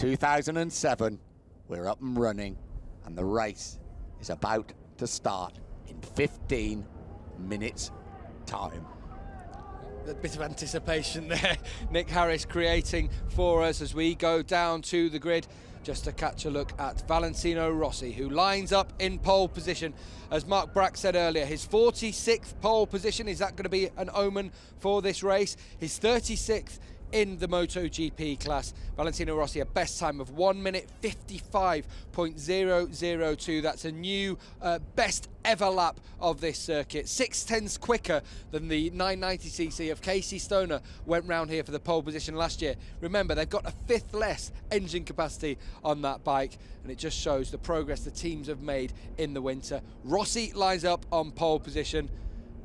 2007, we're up and running, and the race is about to start in 15 minutes time. A bit of anticipation there, Nick Harris creating for us as we go down to the grid, just to catch a look at Valentino Rossi, who lines up in pole position. As Mark Brack said earlier, his 46th pole position. Is that going to be an omen for this race? His 36th in the MotoGP class. Valentino Rossi, a best time of 1 minute 55.002. That's a new best ever lap of this circuit. 6/10 quicker than the 990cc of Casey Stoner went round here for the pole position last year. Remember, they've got a fifth less engine capacity on that bike, and it just shows the progress the teams have made in the winter. Rossi lines up on pole position.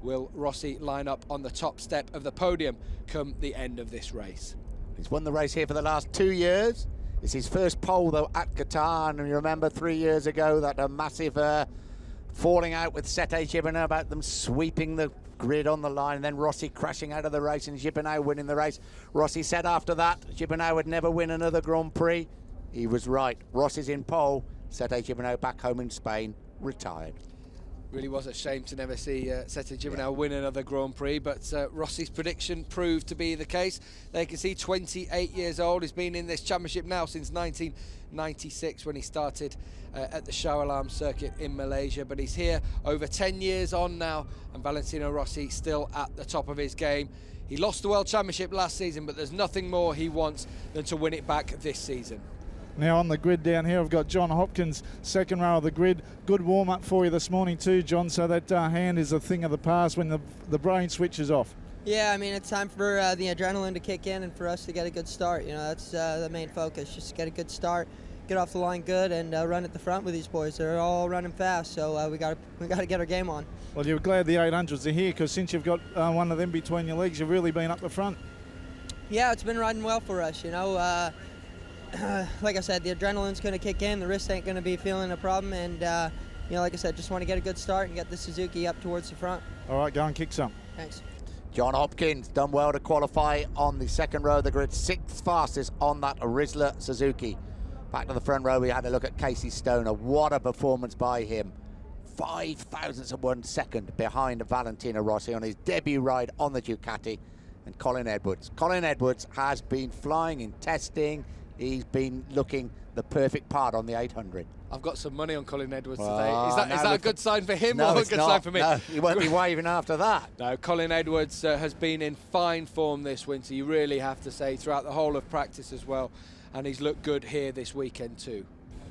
Will Rossi line up on the top step of the podium come the end of this race? He's won the race here for the last 2 years. It's his first pole, though, at Qatar. And you remember 3 years ago that a massive falling out with Sete Gibernau about them sweeping the grid on the line, and then Rossi crashing out of the race and Gibernau winning the race. Rossi said after that Gibernau would never win another Grand Prix. He was right. Rossi's in pole. Sete Gibernau back home in Spain, retired. Really was a shame to never see Sete Gibernau win another Grand Prix, but Rossi's prediction proved to be the case. There you can see 28 years old. He's been in this championship now since 1996 when he started at the Shah Alam circuit in Malaysia, but he's here over 10 years on now, and Valentino Rossi still at the top of his game. He lost the World Championship last season, but there's nothing more he wants than to win it back this season. Now on the grid down here, I've got John Hopkins, second row of the grid. Good warm-up for you this morning too, John, so that hand is a thing of the past when the brain switches off. Yeah, I mean, it's time for the adrenaline to kick in and for us to get a good start. You know, that's the main focus, just get a good start, get off the line good, and run at the front with these boys. They're all running fast, so we got to get our game on. Well, you're glad the 800s are here, because since you've got one of them between your legs, you've really been up the front. Yeah, it's been riding well for us, you know. Like I said, the adrenaline's going to kick in, the wrist ain't going to be feeling a problem, and you know, like I said, just want to get a good start and get the Suzuki up towards the front. All right, go and kick some. Thanks. John Hopkins done well to qualify on the second row of the grid, 6th fastest on that Rizla Suzuki. Back to the front row, we had a look at Casey Stoner. What a performance by him. 5 thousandths of 1 second behind Valentino Rossi on his debut ride on the Ducati. And Colin Edwards. Colin Edwards has been flying in testing. He's been looking the perfect part on the 800. I've got some money on Colin Edwards today. Is that a good sign for him or a good sign for me? No, he won't be waving after that. No, Colin Edwards has been in fine form this winter, you really have to say, throughout the whole of practice as well. And he's looked good here this weekend too.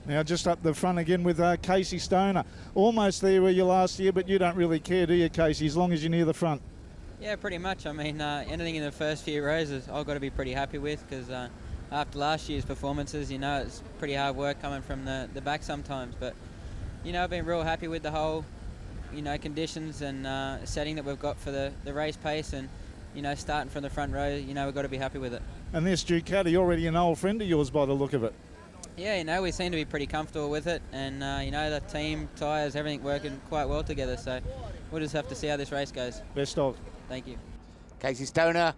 Now just up the front again with Casey Stoner. Almost there where you last year, but you don't really care, do you, Casey, as long as you're near the front? Yeah, pretty much. I mean, anything in the first few races I've got to be pretty happy with, because after last year's performances, you know, it's pretty hard work coming from the back sometimes. But, you know, I've been real happy with the whole, you know, conditions and setting that we've got for the race pace, and, you know, starting from the front row, you know, we've got to be happy with it. And this Ducati, already an old friend of yours by the look of it. Yeah, you know, we seem to be pretty comfortable with it, and, you know, the team, tyres, everything working quite well together, so we'll just have to see how this race goes. Best of. Thank you. Casey Stoner,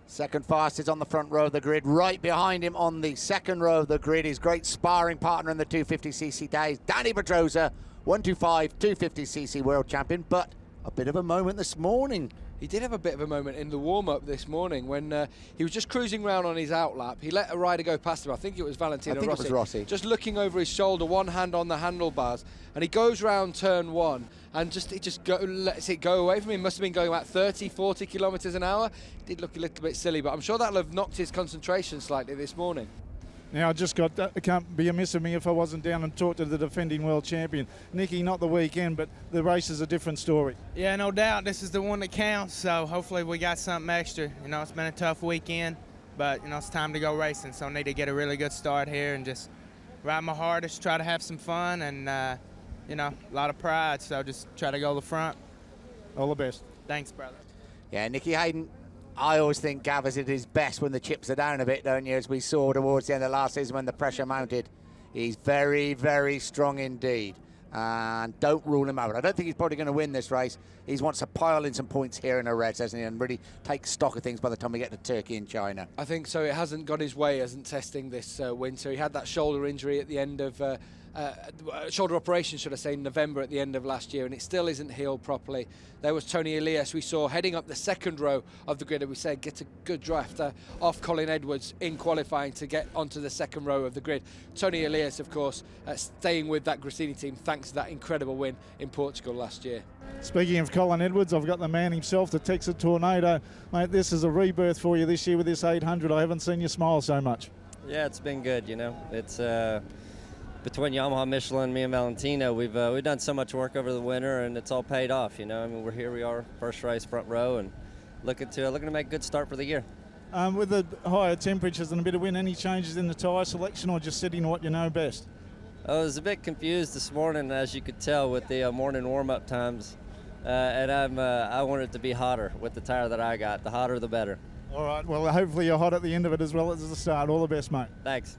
second fastest on the front row of the grid. Right behind him on the second row of the grid, his great sparring partner in the 250cc days, Danny Pedrosa, 125 250cc world champion, but a bit of a moment this morning. He did have a bit of a moment in the warm-up this morning when he was just cruising around on his outlap. He let a rider go past him. I think it was Valentino Rossi. I think it was Rossi. Just looking over his shoulder, one hand on the handlebars, and he goes round turn one and lets it go away from him. Must have been going about 30, 40 kilometres an hour. Did look a little bit silly, but I'm sure that'll have knocked his concentration slightly this morning. Now, I just got, it can't be amiss of me if I wasn't down and talked to the defending world champion. Nicky, not the weekend, but the race is a different story. Yeah, no doubt. This is the one that counts, so hopefully we got something extra. You know, it's been a tough weekend, but, you know, it's time to go racing, so I need to get a really good start here and just ride my hardest, try to have some fun, and, you know, a lot of pride, so just try to go to the front. All the best. Thanks, brother. Yeah, Nicky Hayden, I always think Gav's at his best when the chips are down a bit, don't you? As we saw towards the end of last season when the pressure mounted. He's very, very strong indeed. and don't rule him out. I don't think he's probably going to win this race. He wants to pile in some points here in the Reds, hasn't he, and really take stock of things by the time we get to Turkey and China. I think so. It hasn't gone his way, hasn't testing this winter. He had that shoulder injury at the end of shoulder operation, should I say, in November at the end of last year, and it still isn't healed properly. There was Tony Elias, we saw heading up the second row of the grid, and we said get a good draft off Colin Edwards in qualifying to get onto the second row of the grid. Tony Elias, of course, staying with that Grassini team thanks to that incredible win in Portugal last year. Speaking of Colin Edwards, I've got the man himself, the Texas Tornado. Mate, this is a rebirth for you this year with this 800. I haven't seen you smile so much. Yeah, it's been good, you know. It's between Yamaha, Michelin, me and Valentino, we've done so much work over the winter, and it's all paid off, you know. I mean, we are, first race, front row, and looking to make a good start for the year. With the higher temperatures and a bit of wind, any changes in the tyre selection, or just sitting what you know best? I was a bit confused this morning, as you could tell, with the morning warm-up times, and I wanted it to be hotter with the tire that I got. The hotter, the better. All right, well, hopefully you're hot at the end of it as well as the start. All the best, mate. Thanks.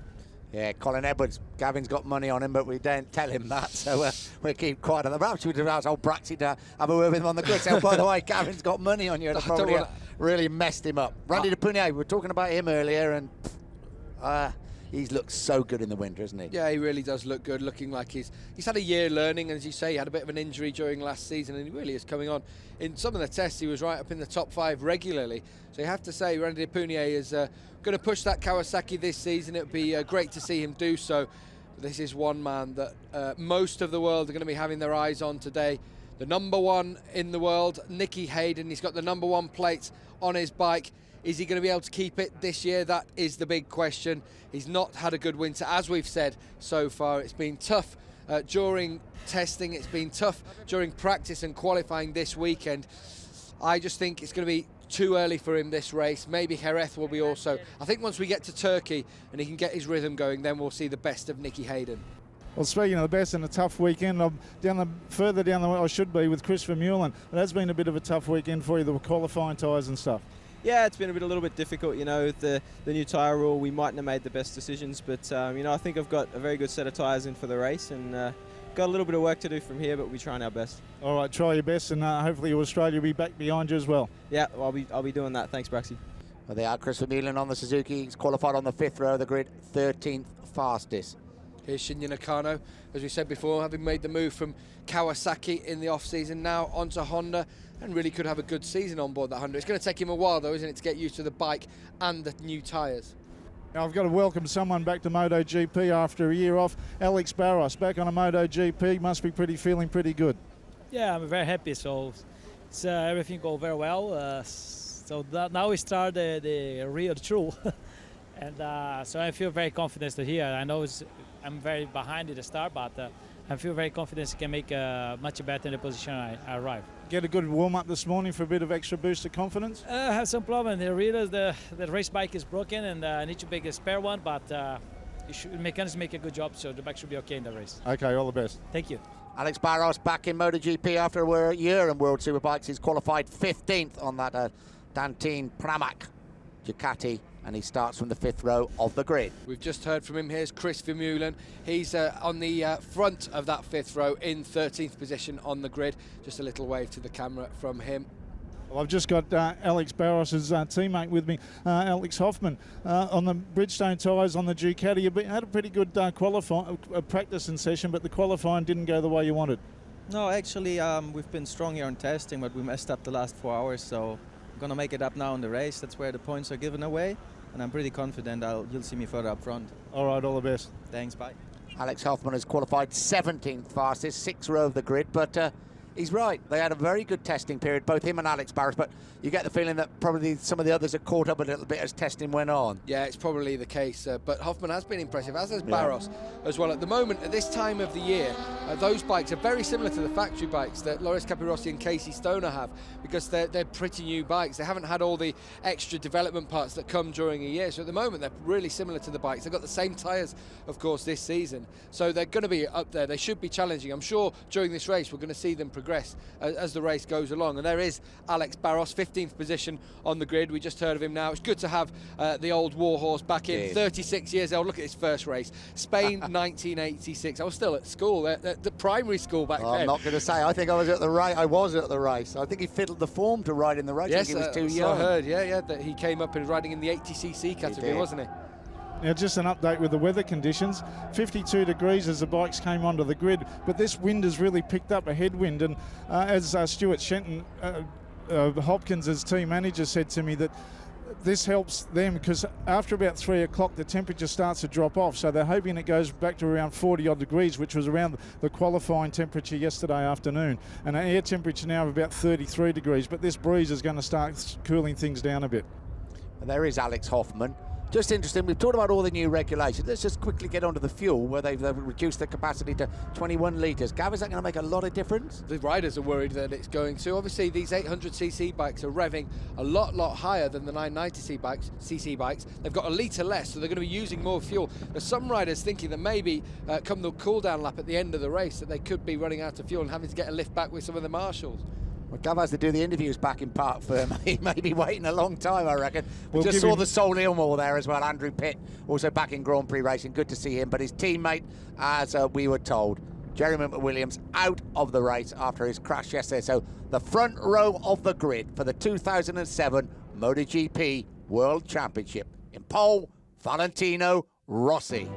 Yeah, Colin Edwards, Gavin's got money on him, but we don't tell him that, so we'll keep quiet on that. Perhaps we'd ask old Braxy to have a word with him on the grid. So, by the way, Gavin's got money on you, and probably really messed him up. Randy de Punier, we were talking about him earlier, and he's looked so good in the winter, hasn't he? Yeah, he really does look good, looking like he's had a year learning, and as you say, he had a bit of an injury during last season, and he really is coming on. In some of the tests, he was right up in the top 5 regularly, so you have to say Randy de Punier is going to push that Kawasaki this season. It would be great to see him do so. This is one man that most of the world are going to be having their eyes on today. The number 1 in the world, Nicky Hayden. He's got the number 1 plate on his bike. Is he going to be able to keep it this year? That is the big question. He's not had a good winter, as we've said so far. It's been tough during testing. It's been tough during practice and qualifying this weekend. I just think it's going to be too early for him this race. Maybe Jerez will be also. I think once we get to Turkey and he can get his rhythm going, then we'll see the best of Nicky Hayden. Well, speaking of the best and a tough weekend, I'm further down the way I should be with Chris Vermeulen. It has been a bit of a tough weekend for you, the qualifying tyres and stuff. Yeah, it's been a little bit difficult, you know, with the new tyre rule. We mightn't have made the best decisions, but, you know, I think I've got a very good set of tyres in for the race, and got a little bit of work to do from here, but we're trying our best. All right, try your best, and hopefully Australia will be back behind you as well. Yeah, I'll be doing that. Thanks, Braxy. Well, they are Chris Vermeulen on the Suzuki. He's qualified on the 5th row of the grid, 13th fastest. Here's Shinya Nakano, as we said before, having made the move from Kawasaki in the off-season, now onto Honda, and really could have a good season on board that Honda. It's going to take him a while, though, isn't it, to get used to the bike and the new tyres. Now I've got to welcome someone back to MotoGP after a year off. Alex Barros, back on a MotoGP, must be feeling pretty good. Yeah, I'm very happy. So it's, everything go very well. So now we start the real true. And so I feel very confident to here. I know I'm very behind at the start, but I feel very confident I can make much better in the position I arrive. Get a good warm-up this morning for a bit of extra boost of confidence? I have some problem. The race bike is broken, and I need to make a spare one, but mechanics make a good job, so the bike should be okay in the race. Okay, all the best. Thank you. Alex Barros back in MotoGP after a year in World Superbikes. He's qualified 15th on that Dantine Pramac Ducati, and he starts from the 5th row of the grid. We've just heard from him. Here's Chris Vermeulen. He's on the front of that 5th row in 13th position on the grid. Just a little wave to the camera from him. Well, I've just got Alex Barros' teammate with me, Alex Hoffman, on the Bridgestone tyres on the Ducati. You had a pretty good practice and session, but the qualifying didn't go the way you wanted. No, actually, we've been strong here on testing, but we messed up the last 4 hours, so I'm going to make it up now in the race. That's where the points are given away, and I'm pretty confident you'll see me further up front. All right, all the best. Thanks, bye. Alex Hoffman has qualified 17th fastest, 6th row of the grid, but he's right. They had a very good testing period, both him and Alex Barros, but you get the feeling that probably some of the others have caught up a little bit as testing went on. Yeah, it's probably the case, but Hoffman has been impressive, as has Barros as well. At the moment, at this time of the year, those bikes are very similar to the factory bikes that Loris Capirossi and Casey Stoner have, because they're pretty new bikes. They haven't had all the extra development parts that come during a year, so at the moment they're really similar to the bikes. They've got the same tyres, of course, this season, so they're going to be up there. They should be challenging. I'm sure during this race we're going to see them progress progress as the race goes along. And there is Alex Barros, 15th position on the grid. We just heard of him now. It's good to have the old warhorse back in. 36 years old. Look at his first race, Spain, 1986. I was still at school, at the primary school back then. I'm not going to say. I think I was at the race. I was at the race. I think he fiddled the form to ride in the race. Yes, I think he was too so young. I heard. Yeah, that he came up and riding in the 80cc category, wasn't he? Now, just an update with the weather conditions. 52 degrees as the bikes came onto the grid, but this wind has really picked up, a headwind. And as Stuart Shenton, Hopkins, as team manager, said to me, that this helps them because after about 3 o'clock the temperature starts to drop off, so they're hoping it goes back to around 40 odd degrees, which was around the qualifying temperature yesterday afternoon, and an air temperature now of about 33 degrees, but this breeze is going to start cooling things down a bit. And there is Alex Hoffman. Just interesting, we've talked about all the new regulations. Let's just quickly get onto the fuel, where they've reduced the capacity to 21 litres. Gav, is that going to make a lot of difference? The riders are worried that it's going to. Obviously, these 800cc bikes are revving a lot higher than the 990cc bikes. They've got a litre less, so they're going to be using more fuel. There's some riders thinking that maybe come the cool-down lap at the end of the race that they could be running out of fuel and having to get a lift back with some of the marshals. Well, Gav has to do the interviews back in Park Firm. He may be waiting a long time, I reckon. We We'll just give saw him- the Sol Ilmore there as well. Andrew Pitt, also back in Grand Prix racing. Good to see him. But his teammate, as we were told, Jeremy McWilliams, out of the race after his crash yesterday. So the front row of the grid for the 2007 MotoGP World Championship. In pole, Valentino Rossi.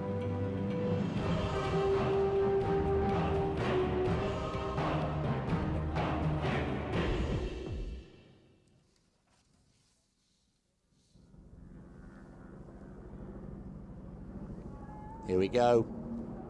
Here we go.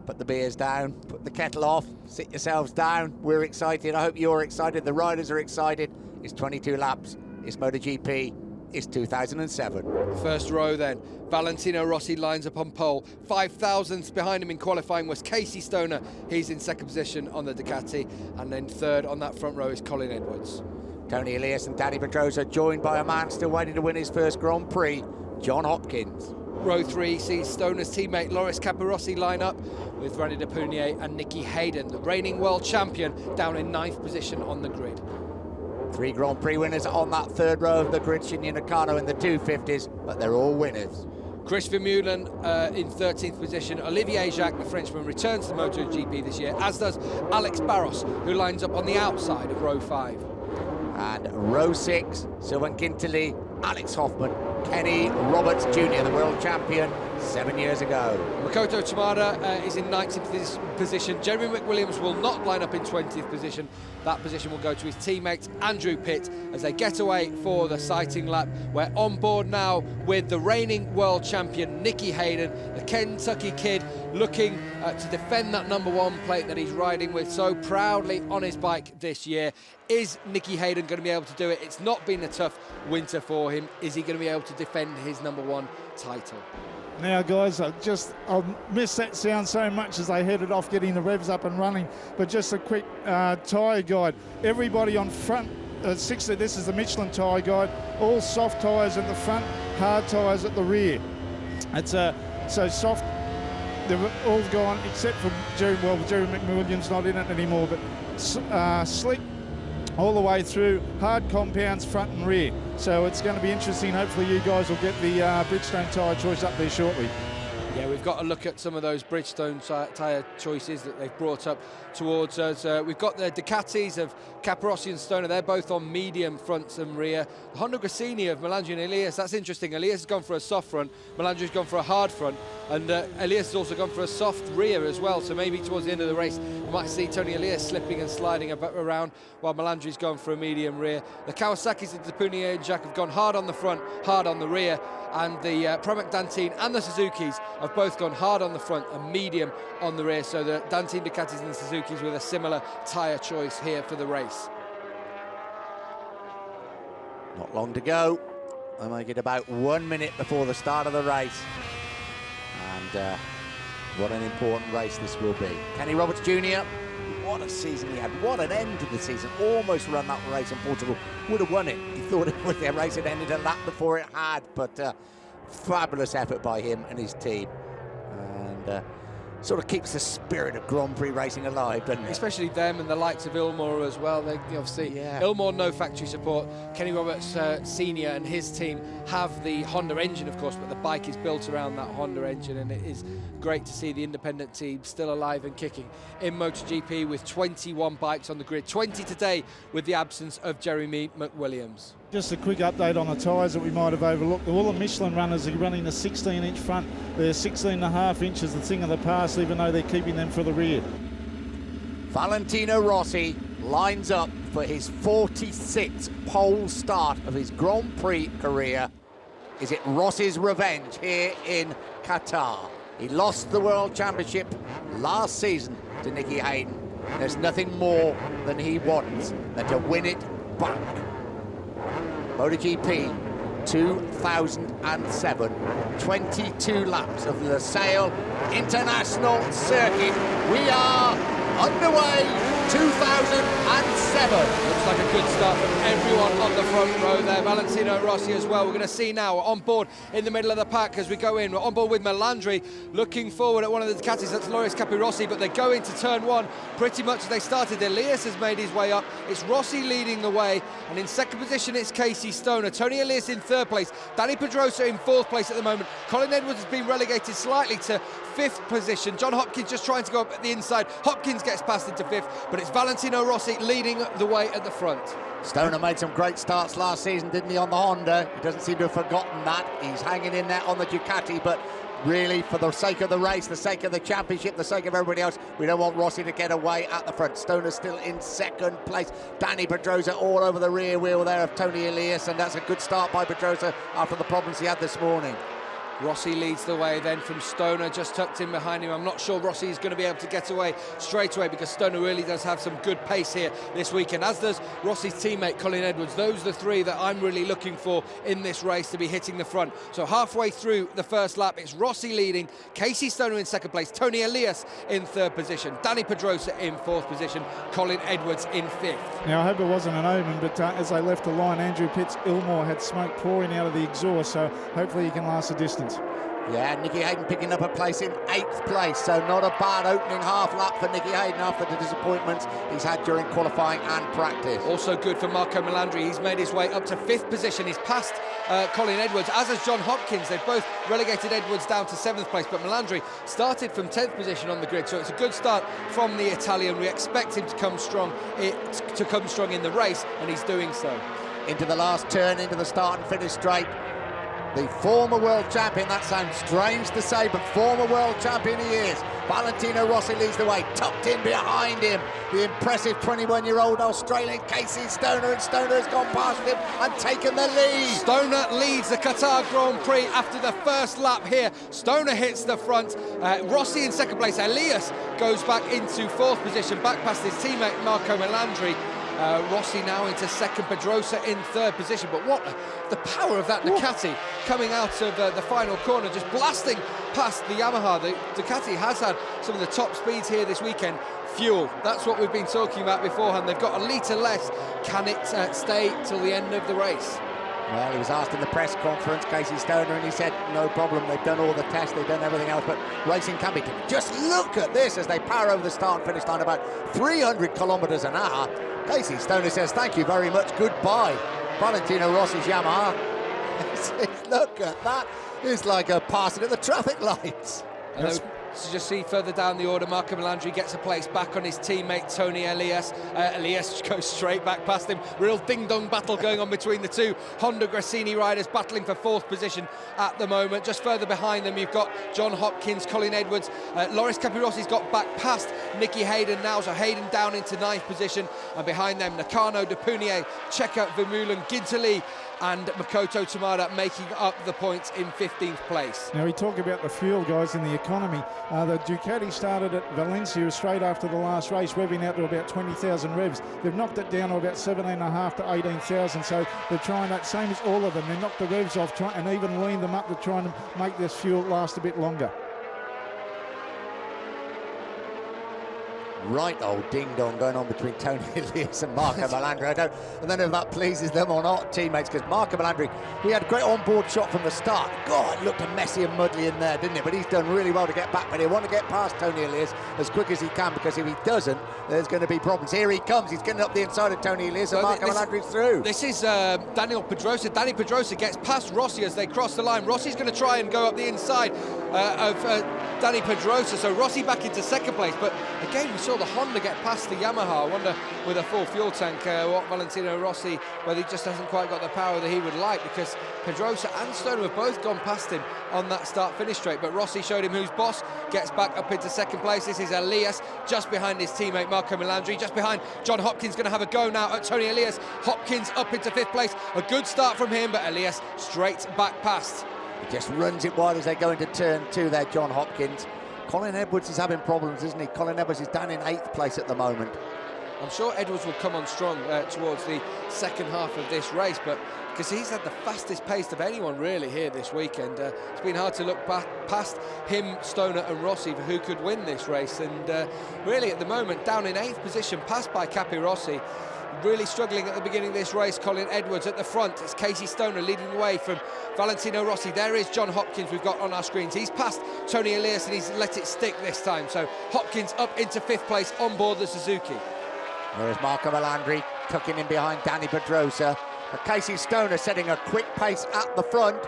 Put the beers down, put the kettle off, sit yourselves down. We're excited. I hope you're excited. The riders are excited. It's 22 laps. It's MotoGP. It's 2007. First row then. Valentino Rossi lines up on pole. 5,000ths behind him in qualifying was Casey Stoner. He's in second position on the Ducati. And then third on that front row is Colin Edwards. Tony Elias and Danny Pedrosa joined by a man still waiting to win his first Grand Prix, John Hopkins. Row 3 sees Stoner's teammate Loris Capirossi line up with Randy De Punier and Nicky Hayden, the reigning world champion, down in 9th position on the grid. 3 Grand Prix winners on that third row of the grid. Shinya Nakano in the 250s, but they're all winners. Chris Vermeulen in 13th position. Olivier Jacques, the Frenchman, returns to MotoGP this year, as does Alex Barros, who lines up on the outside of row 5. And row 6, Sylvain Quintili, Alex Hoffman, Kenny Roberts Jr., the world champion 7 years ago. Makoto Tamada is in 19th position. Jeremy McWilliams will not line up in 20th position. That position will go to his teammate Andrew Pitt as they get away for the sighting lap. We're on board now with the reigning world champion Nicky Hayden, the Kentucky kid, looking to defend that #1 plate that he's riding with so proudly on his bike this year. Is Nicky Hayden going to be able to do it? It's not been a tough winter for him. Is he going to be able to defend his #1 title? Now, guys, I'll miss that sound so much as they headed off getting the revs up and running. But just a quick tyre guide. Everybody on front, this is the Michelin tyre guide. All soft tyres at the front, hard tyres at the rear. It's so soft. They've all gone except for Jerry McWilliams, not in it anymore. But slick all the way through, hard compounds front and rear. So it's going to be interesting. Hopefully you guys will get the Bridgestone tyre choice up there shortly. Yeah, we've got to look at some of those Bridgestone tyre choices that they've brought up towards us. We've got the Ducatis of Capirossi and Stoner. They're both on medium fronts and rear. The Honda Gresini of Melandri and Elias, that's interesting. Elias has gone for a soft front, Melandri's gone for a hard front, and Elias has also gone for a soft rear as well. So maybe towards the end of the race, we might see Tony Elias slipping and sliding around while Melandri's gone for a medium rear. The Kawasaki's of De Punier and Jacques have gone hard on the front, hard on the rear, and the Pramac Dantine and the Suzuki's have both gone hard on the front and medium on the rear. So the Dantine Ducatis and the Suzuki's with a similar tyre choice here for the race. Not long to go. I make it about 1 minute before the start of the race. And what an important race this will be. Kenny Roberts Jr., what a season he had. What an end to the season. Almost run that race in Portugal. Would have won it. He thought the race had ended a lap before it had. But fabulous effort by him and his team. And sort of keeps the spirit of Grand Prix racing alive, doesn't it? Especially them and the likes of Ilmore as well. They obviously, Ilmore no factory support. Kenny Roberts Senior and his team have the Honda engine, of course, but the bike is built around that Honda engine, and it is great to see the independent team still alive and kicking in MotoGP with 21 bikes on the grid, 20 today with the absence of Jeremy McWilliams. Just a quick update on the tyres that we might have overlooked. All the Michelin runners are running a 16-inch front. They're 16.5 inches, the thing of the past, even though they're keeping them for the rear. Valentino Rossi lines up for his 46th pole start of his Grand Prix career. Is it Rossi's revenge here in Qatar? He lost the World Championship last season to Nicky Hayden. There's nothing more than he wants than to win it back. MotoGP 2007, 22 laps of the Losail International Circuit. We are underway. 2007. Looks like a good start from everyone on the front row there. Valentino Rossi as well. We're going to see now on board in the middle of the pack as we go in. We're on board with Melandri, looking forward at one of the Ducatis. That's Loris Capirossi, but they go into turn one pretty much as they started. Elias has made his way up. It's Rossi leading the way, and in second position it's Casey Stoner. Tony Elias in third place. Danny Pedrosa in fourth place at the moment. Colin Edwards has been relegated slightly to fifth position. John Hopkins just trying to go up at the inside. Hopkins gets passed into fifth, but it's Valentino Rossi leading the way at the front. Stoner made some great starts last season, didn't he, on the Honda? He doesn't seem to have forgotten that. He's hanging in there on the Ducati, but really, for the sake of the race, the sake of the championship, the sake of everybody else, we don't want Rossi to get away at the front. Stoner's still in second place. Danny Pedrosa all over the rear wheel there of Tony Elias, and that's a good start by Pedrosa after the problems he had this morning. Rossi leads the way then from Stoner, just tucked in behind him. I'm not sure Rossi is going to be able to get away straight away because Stoner really does have some good pace here this weekend, as does Rossi's teammate Colin Edwards. Those are the three that I'm really looking for in this race to be hitting the front. So halfway through the first lap, it's Rossi leading, Casey Stoner in second place, Tony Elias in third position, Danny Pedrosa in fourth position, Colin Edwards in fifth. Now, I hope it wasn't an omen, but as they left the line, Andrew Pitts Ilmore had smoke pouring out of the exhaust, so hopefully he can last the distance. Yeah, Nicky Hayden picking up a place in 8th place, so not a bad opening half lap for Nicky Hayden after the disappointments he's had during qualifying and practice. Also good for Marco Melandri. He's made his way up to 5th position. He's passed Colin Edwards, as has John Hopkins. They've both relegated Edwards down to 7th place, but Melandri started from 10th position on the grid, so it's a good start from the Italian. We expect him to come strong in the race, and he's doing so. Into the last turn, into the start and finish straight. The former world champion, that sounds strange to say, but former world champion he is. Valentino Rossi leads the way, tucked in behind him, the impressive 21-year-old Australian Casey Stoner, and Stoner has gone past him and taken the lead. Stoner leads the Qatar Grand Prix after the first lap here. Stoner hits the front, Rossi in second place, Elias goes back into fourth position, back past his teammate Marco Melandri. Rossi now into second, Pedrosa in third position, but what the power of that Ducati coming out of the final corner, just blasting past the Yamaha. The Ducati has had some of the top speeds here this weekend. Fuel, that's what we've been talking about beforehand. They've got a litre less. Can it stay till the end of the race? Well, he was asked in the press conference, Casey Stoner, and he said, no problem, they've done all the tests, they've done everything else, but racing can be done. Just look at this as they power over the start and finish line about 300 kilometres an hour. Casey Stoner says, thank you very much, goodbye. Valentino Rossi's Yamaha. Look at that. It's like a passing at the traffic lights. So just see further down the order, Marco Melandri gets a place back on his teammate Tony Elias. Elias goes straight back past him. Real ding-dong battle going on between the two Honda Gresini riders battling for fourth position at the moment. Just further behind them, you've got John Hopkins, Colin Edwards. Loris Capirossi's got back past Nicky Hayden now, so Hayden down into ninth position. And behind them, Nakano, De Punier, Checker, Vermeulen, Ginterli, and Makoto Tamada making up the points in 15th place. Now we talk about the fuel, guys, in the economy. The Ducati started at Valencia straight after the last race, revving out to about 20,000 revs. They've knocked it down to about 17.5 to 18,000, so they're trying that, same as all of them. They knocked the revs off and even leaned them up to try and make this fuel last a bit longer. Right old ding-dong going on between Tony Elias and Marco Melandri. I don't know if that pleases them or not, teammates, because Marco Melandri, he had a great on-board shot from the start. God, it looked messy and muddy in there, didn't it? But he's done really well to get back, but he'll want to get past Tony Elias as quick as he can, because if he doesn't, there's going to be problems. Here he comes, he's getting up the inside of Tony Elias, and Marco Melandri's through. This is Daniel Pedrosa. Danny Pedrosa gets past Rossi as they cross the line. Rossi's going to try and go up the inside of Danny Pedrosa, so Rossi back into second place. But again, we saw the Honda get past the Yamaha. I wonder, with a full fuel tank, what Valentino Rossi, whether he just hasn't quite got the power that he would like, because Pedrosa and Stoner have both gone past him on that start-finish straight. But Rossi showed him who's boss, gets back up into second place. This is Elias, just behind his teammate Marco Melandri, just behind John Hopkins, going to have a go now at Tony Elias. Hopkins up into fifth place. A good start from him, but Elias straight back past. He just runs it wide as they go into turn 2 there, John Hopkins. Colin Edwards is having problems, isn't he? Colin Edwards is down in 8th place at the moment. I'm sure Edwards will come on strong towards the second half of this race, but because he's had the fastest pace of anyone really here this weekend. It's been hard to look past him, Stoner and Rossi for who could win this race, and really at the moment down in 8th position, passed by Capirossi. Really struggling at the beginning of this race, Colin Edwards at the front. It's Casey Stoner leading the way from Valentino Rossi. There is John Hopkins we've got on our screens. He's passed Tony Elias and he's let it stick this time. So Hopkins up into 5th place on board the Suzuki. There's Marco Melandri tucking in behind Danny Pedrosa. Casey Stoner setting a quick pace at the front.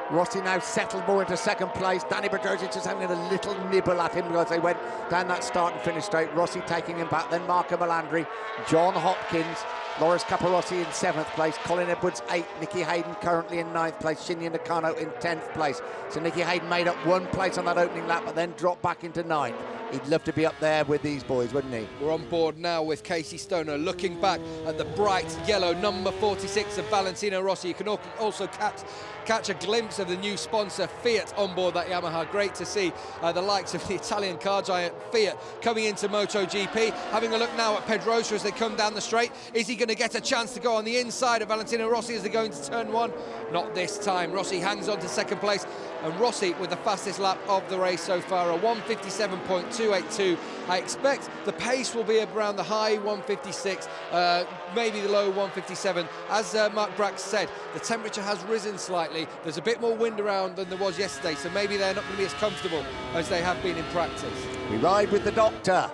Rossi now settled more into second place. Danny Pedrosa just having a little nibble at him because they went down that start and finish straight. Rossi taking him back, then Marco Melandri, John Hopkins, Loris Capirossi in 7th place, Colin Edwards 8th, Nicky Hayden currently in 9th place, Shinya Nakano in 10th place. So Nicky Hayden made up 1 place on that opening lap, but then dropped back into 9th. He'd love to be up there with these boys, wouldn't he? We're on board now with Casey Stoner, looking back at the bright yellow number 46 of Valentino Rossi. You can also catch a glimpse of the new sponsor Fiat on board that Yamaha. Great to see the likes of the Italian car giant Fiat coming into MotoGP. Having a look now at Pedrosa as they come down the straight. Is he going to get a chance to go on the inside of Valentino Rossi as they go into turn 1? Not this time. Rossi hangs on to second place, and Rossi with the fastest lap of the race so far, a 1:57.282. I expect the pace will be around the high 1:56, maybe the low 1:57. As Mark Brax said, the temperature has risen slightly. There's a bit more wind around than there was yesterday, so maybe they're not going to be as comfortable as they have been in practice. We ride with the doctor.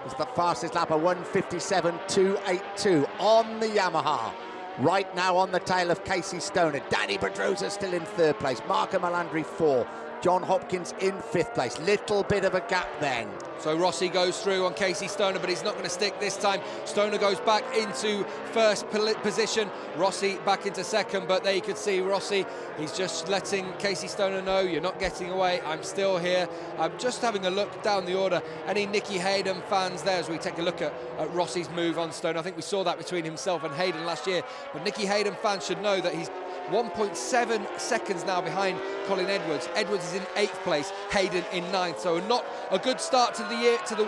It's the fastest lap, a 1:57.282 on the Yamaha. Right now on the tail of Casey Stoner. Danny Pedrosa still in 3rd place. Marco Melandri 4. John Hopkins in 5th place. Little bit of a gap then. So Rossi goes through on Casey Stoner, but he's not going to stick this time. Stoner goes back into 1st position. Rossi back into 2nd, but there you could see Rossi. He's just letting Casey Stoner know, you're not getting away. I'm still here. I'm just having a look down the order. Any Nicky Hayden fans there as we take a look at Rossi's move on Stoner? I think we saw that between himself and Hayden last year. But Nicky Hayden fans should know that he's 1.7 seconds now behind Colin Edwards. Edwards is in 8th place, Hayden in 9th. So not a good start to the year for the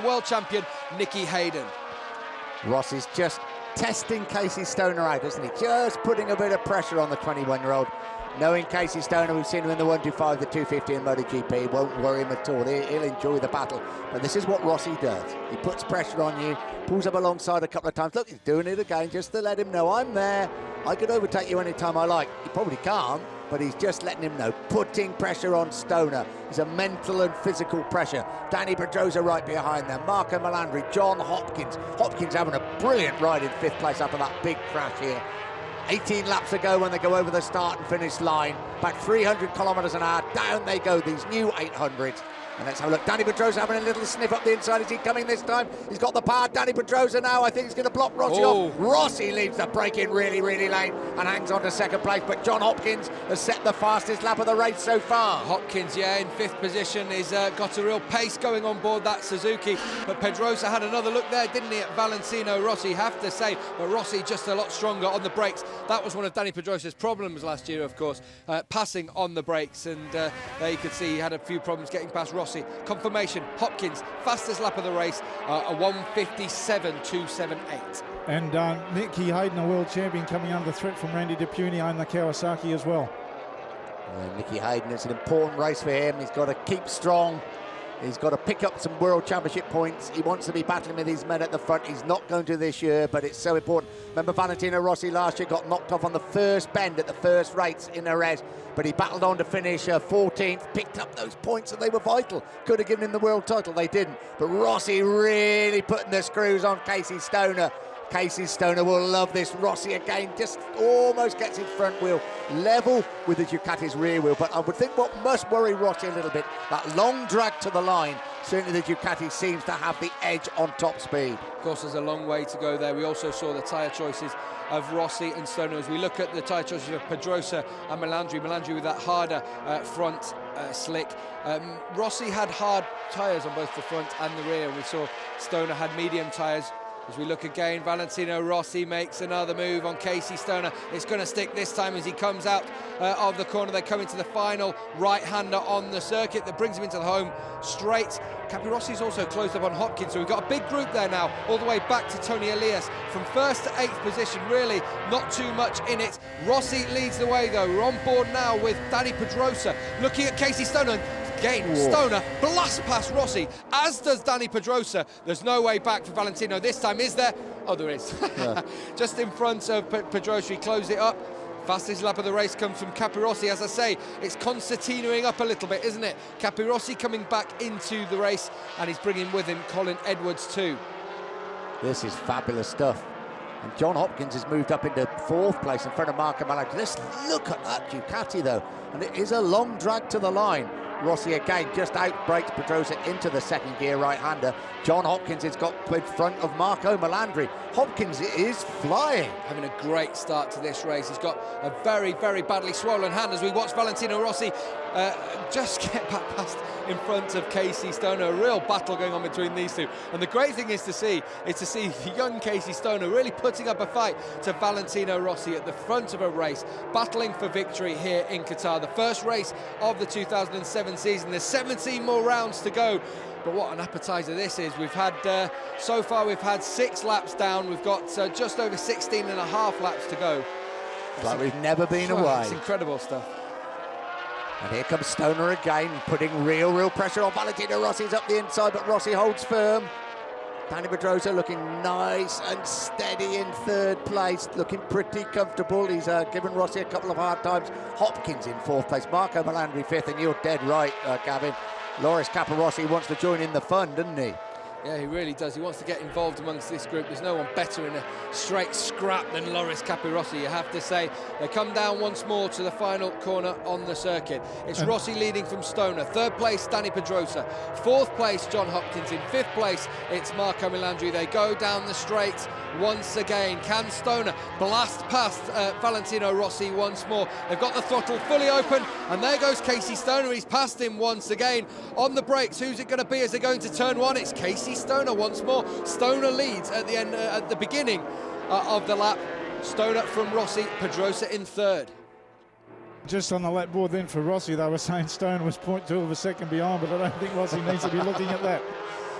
world champion Nicky Hayden. Rossi's just testing Casey Stoner out, isn't he? Just putting a bit of pressure on the 21-year-old. Knowing Casey Stoner, we've seen him in the 125, the 250 in MotoGP, won't worry him at all. He'll enjoy the battle. But this is what Rossi does. He puts pressure on you, pulls up alongside a couple of times. Look, he's doing it again just to let him know, I'm there. I could overtake you anytime I like. He probably can't, but he's just letting him know, putting pressure on Stoner. It's a mental and physical pressure. Danny Pedrosa right behind them. Marco Melandri, John Hopkins. Hopkins having a brilliant ride in 5th place after that big crash here. 18 laps ago when they go over the start and finish line. About 300 kilometres an hour. Down they go, these new 800s. And let's have a look. Danny Pedrosa having a little sniff up the inside. Is he coming this time? He's got the power. Danny Pedrosa now, I think he's going to block Rossi off. Rossi leaves the break in really, really late and hangs on to 2nd place. But John Hopkins has set the fastest lap of the race so far. Hopkins, yeah, in 5th position. He's got a real pace going on board that Suzuki. But Pedrosa had another look there, didn't he, at Valentino Rossi, have to say. But Rossi just a lot stronger on the brakes. That was one of Danny Pedrosa's problems last year, of course, passing on the brakes. And there you could see he had a few problems getting past Rossi. Confirmation, Hopkins, fastest lap of the race, a 1:57.278. And Nicky Hayden, a world champion, coming under threat from Randy DePunio and the Kawasaki as well. Nicky Hayden, it's an important race for him. He's got to keep strong. He's got to pick up some World Championship points. He wants to be battling with these men at the front. He's not going to this year, but it's so important. Remember Valentino Rossi last year got knocked off on the first bend at the first race in Jerez, but he battled on to finish 14th, picked up those points, and they were vital. Could have given him the world title, they didn't. But Rossi really putting the screws on Casey Stoner. Casey Stoner will love this. Rossi again just almost gets his front wheel level with the Ducati's rear wheel. But I would think what must worry Rossi a little bit, that long drag to the line. Certainly the Ducati seems to have the edge on top speed. Of course, there's a long way to go there. We also saw the tyre choices of Rossi and Stoner. As we look at the tyre choices of Pedrosa and Melandri with that harder front slick. Rossi had hard tyres on both the front and the rear. We saw Stoner had medium tyres. As we look again, Valentino Rossi makes another move on Casey Stoner. It's going to stick this time as he comes out of the corner. They come into the final right-hander on the circuit that brings him into the home straight. Capirossi's also closed up on Hopkins, so we've got a big group there now, all the way back to Tony Elias. From 1st to 8th position, really not too much in it. Rossi leads the way, though. We're on board now with Danny Pedrosa, looking at Casey Stoner. Again, Stoner blasts past Rossi, as does Danny Pedrosa. There's no way back for Valentino this time, is there? Oh, there is. Yeah. Just in front of Pedrosa, he closed it up. Fastest lap of the race comes from Capirossi. As I say, it's concertinoing up a little bit, isn't it? Capirossi coming back into the race, and he's bringing with him Colin Edwards too. This is fabulous stuff. And John Hopkins has moved up into 4th place in front of Marco Melandri. Let's look at that Ducati, though. And it is a long drag to the line. Rossi again just outbrakes Pedrosa into the second gear right-hander. John Hopkins has got in front of Marco Melandri. Hopkins is flying. Having a great start to this race. He's got a very, very badly swollen hand as we watch Valentino Rossi just get back past in front of Casey Stoner. A real battle going on between these two. And the great thing is to see the young Casey Stoner really putting up a fight to Valentino Rossi at the front of a race, battling for victory here in Qatar. The first race of the 2007 season. There's 17 more rounds to go. But what an appetizer this is. We've had, so far we've had 6 laps down. We've got just over 16 and a half laps to go. It's like we've never been away. It's incredible stuff. And here comes Stoner again, putting real pressure on Valentino Rossi. He's up the inside, but Rossi holds firm. Danny Pedrosa looking nice and steady in 3rd place, looking pretty comfortable. He's given Rossi a couple of hard times. Hopkins in 4th place, Marco Melandri 5th, and you're dead right, Gavin. Loris Capirossi wants to join in the fun, doesn't he? Yeah, he really does. He wants to get involved amongst this group. There's no one better in a straight scrap than Loris Capirossi, you have to say. They come down once more to the final corner on the circuit. It's Rossi leading from Stoner. 3rd place, Danny Pedrosa. 4th place, John Hopkins. In 5th place, it's Marco Melandri. They go down the straight once again. Can Stoner blast past Valentino Rossi once more? They've got the throttle fully open, and there goes Casey Stoner. He's passed him once again. On the brakes, who's it going to be as they go into turn 1? It's Casey Stoner once more. Stoner leads at the end, at the beginning of the lap. Stoner from Rossi, Pedrosa in 3rd. Just on the lap board then for Rossi, they were saying Stoner was 0.2 of a second behind, but I don't think Rossi needs to be looking at that.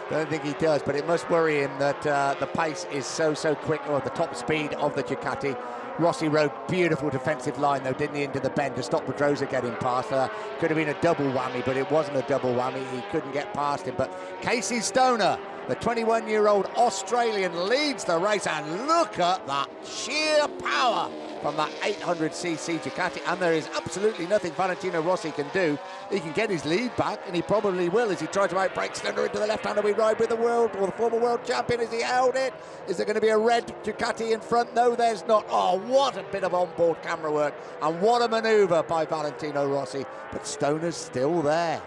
I don't think he does, but it must worry him that the pace is so quick, or the top speed of the Ducati. Rossi rode beautiful defensive line, though, didn't he, into the bend to stop Pedrosa getting past. Could have been a double whammy, but it wasn't a double whammy. He couldn't get past him. But Casey Stoner, the 21-year-old Australian, leads the race, and look at that sheer power from that 800cc Ducati, and there is absolutely nothing Valentino Rossi can do. He can get his lead back, and he probably will as he tries to outbrake Stoner into the left-hander. We ride with the former world champion. Has he held it? Is there going to be a red Ducati in front? No, there's not. Oh, what a bit of onboard camera work, and what a manoeuvre by Valentino Rossi. But Stoner's still there.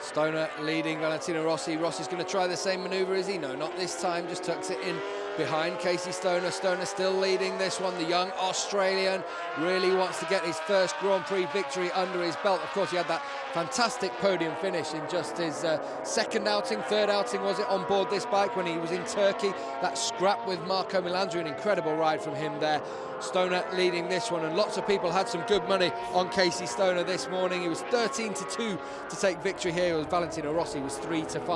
Stoner leading Valentino Rossi. Rossi's going to try the same manoeuvre, is he? No, not this time. Just tucks it in behind Casey Stoner. Stoner still leading this one. The young Australian really wants to get his first Grand Prix victory under his belt. Of course, he had that fantastic podium finish in just his 2nd outing, 3rd outing, was it, on board this bike when he was in Turkey. That scrap with Marco Melandri, an incredible ride from him there. Stoner leading this one, and lots of people had some good money on Casey Stoner this morning. He was 13-2 to take victory here. Valentino Rossi was 3-5,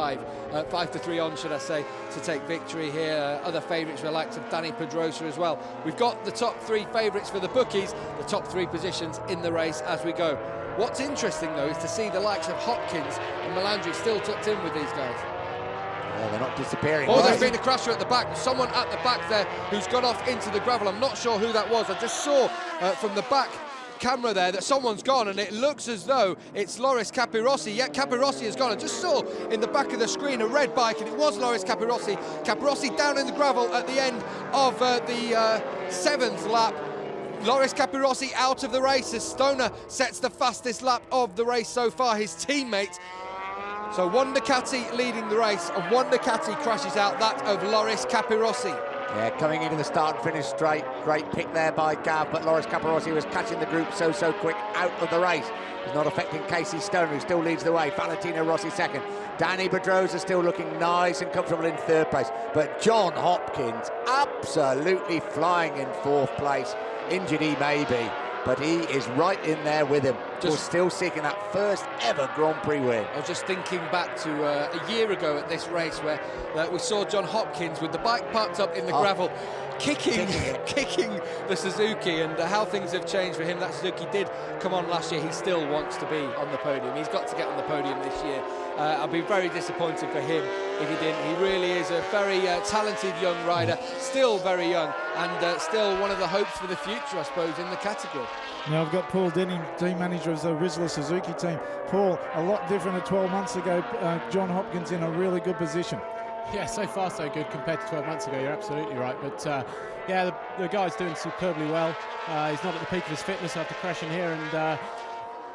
5-3 on, should I say, to take victory here. Other favourites were the likes of Danny Pedrosa as well. We've got the top 3 favourites for the bookies, the top 3 positions in the race as we go. What's interesting, though, is to see the likes of Hopkins and Melandri still tucked in with these guys. Yeah, they're not disappearing. Oh, there's been a crasher at the back. Someone at the back there who's gone off into the gravel. I'm not sure who that was. I just saw from the back camera there that someone's gone, and it looks as though it's Loris Capirossi. Yet Capirossi has gone. I just saw in the back of the screen a red bike, and it was Loris Capirossi. Capirossi down in the gravel at the end of the 7th lap. Loris Capirossi out of the race as Stoner sets the fastest lap of the race so far, his teammate. So one Ducati leading the race, and one Ducati crashes out, that of Loris Capirossi. Yeah, coming into the start and finish straight. Great pick there by Gav, but Loris Capirossi was catching the group so quick out of the race. He's not affecting Casey Stoner, who still leads the way. Valentino Rossi second. Danny Pedrosa still looking nice and comfortable in 3rd place. But John Hopkins absolutely flying in 4th place. Injured he may be, but he is right in there with him. We're still seeking that first ever Grand Prix win. I was just thinking back to a year ago at this race where we saw John Hopkins with the bike parked up in the gravel, kicking the Suzuki, and how things have changed for him. That Suzuki did come on last year. He still wants to be on the podium. He's got to get on the podium this year. I'll be very disappointed for him if he didn't. He really is a very talented young rider, still very young, and still one of the hopes for the future, I suppose, in the category. Now I've got Paul Denning, team manager of the Rizzler Suzuki team. Paul, a lot different to 12 months ago. John Hopkins in a really good position. Yeah, so far so good compared to 12 months ago. You're absolutely right. But yeah, the guy's doing superbly well. He's not at the peak of his fitness after crashing here, and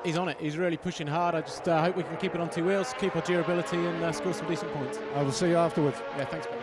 he's on it. He's really pushing hard. I just hope we can keep it on 2 wheels, keep our durability, and score some decent points. I will see you afterwards. Yeah, thanks, Ben.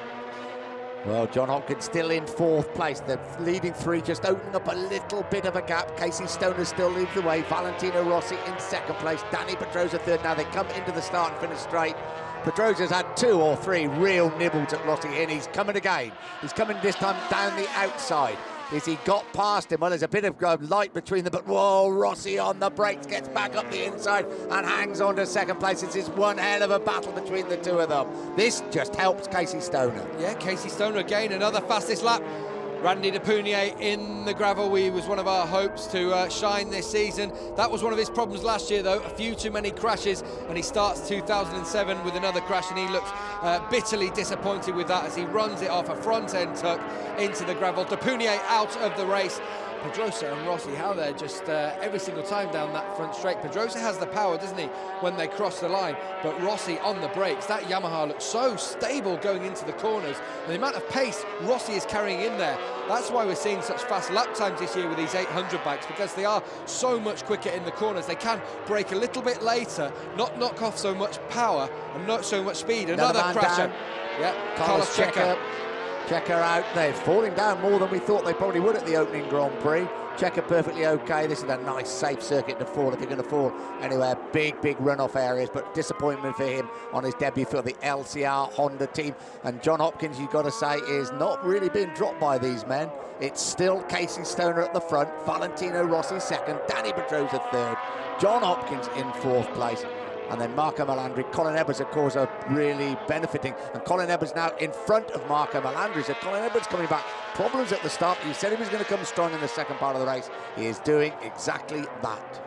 Well, John Hopkins still in 4th place. The leading 3 just opening up a little bit of a gap. Casey Stoner still leads the way. Valentino Rossi in 2nd place. Danny Pedrosa 3rd. Now they come into the start and finish straight. Pedrosa's had 2 or 3 real nibbles at Rossi, and he's coming again. He's coming this time down the outside. As he got past him, well, there's a bit of light between them, but whoa, Rossi on the brakes, gets back up the inside and hangs on to 2nd place. It's just one hell of a battle between the 2 of them. This just helps Casey Stoner. Yeah, Casey Stoner again, another fastest lap. Randy De Punier in the gravel. He was one of our hopes to shine this season. That was one of his problems last year, though. A few too many crashes, and he starts 2007 with another crash, and he looks bitterly disappointed with that as he runs it off a front-end tuck into the gravel. De Punier out of the race. Pedrosa and Rossi, how they're just every single time down that front straight. Pedrosa has the power, doesn't he, when they cross the line, but Rossi on the brakes. That Yamaha looks so stable going into the corners, and the amount of pace Rossi is carrying in there. That's why we're seeing such fast lap times this year with these 800 bikes, because they are so much quicker in the corners. They can brake a little bit later, not knock off so much power and not so much speed. Another crasher. Yeah, Carlos Checa. Checker out there, falling down more than we thought they probably would at the opening Grand Prix. Checker perfectly okay. This is a nice, safe circuit to fall if you're going to fall anywhere. Big runoff areas, but disappointment for him on his debut for the LCR Honda team. And John Hopkins, you've got to say, is not really being dropped by these men. It's still Casey Stoner at the front, Valentino Rossi second, Danny Pedrosa 3rd, John Hopkins in 4th place. And then Marco Melandri, Colin Edwards, of course, are really benefiting. And Colin Edwards now in front of Marco Melandri. So Colin Edwards coming back. Problems at the start. He said he was going to come strong in the 2nd part of the race. He is doing exactly that.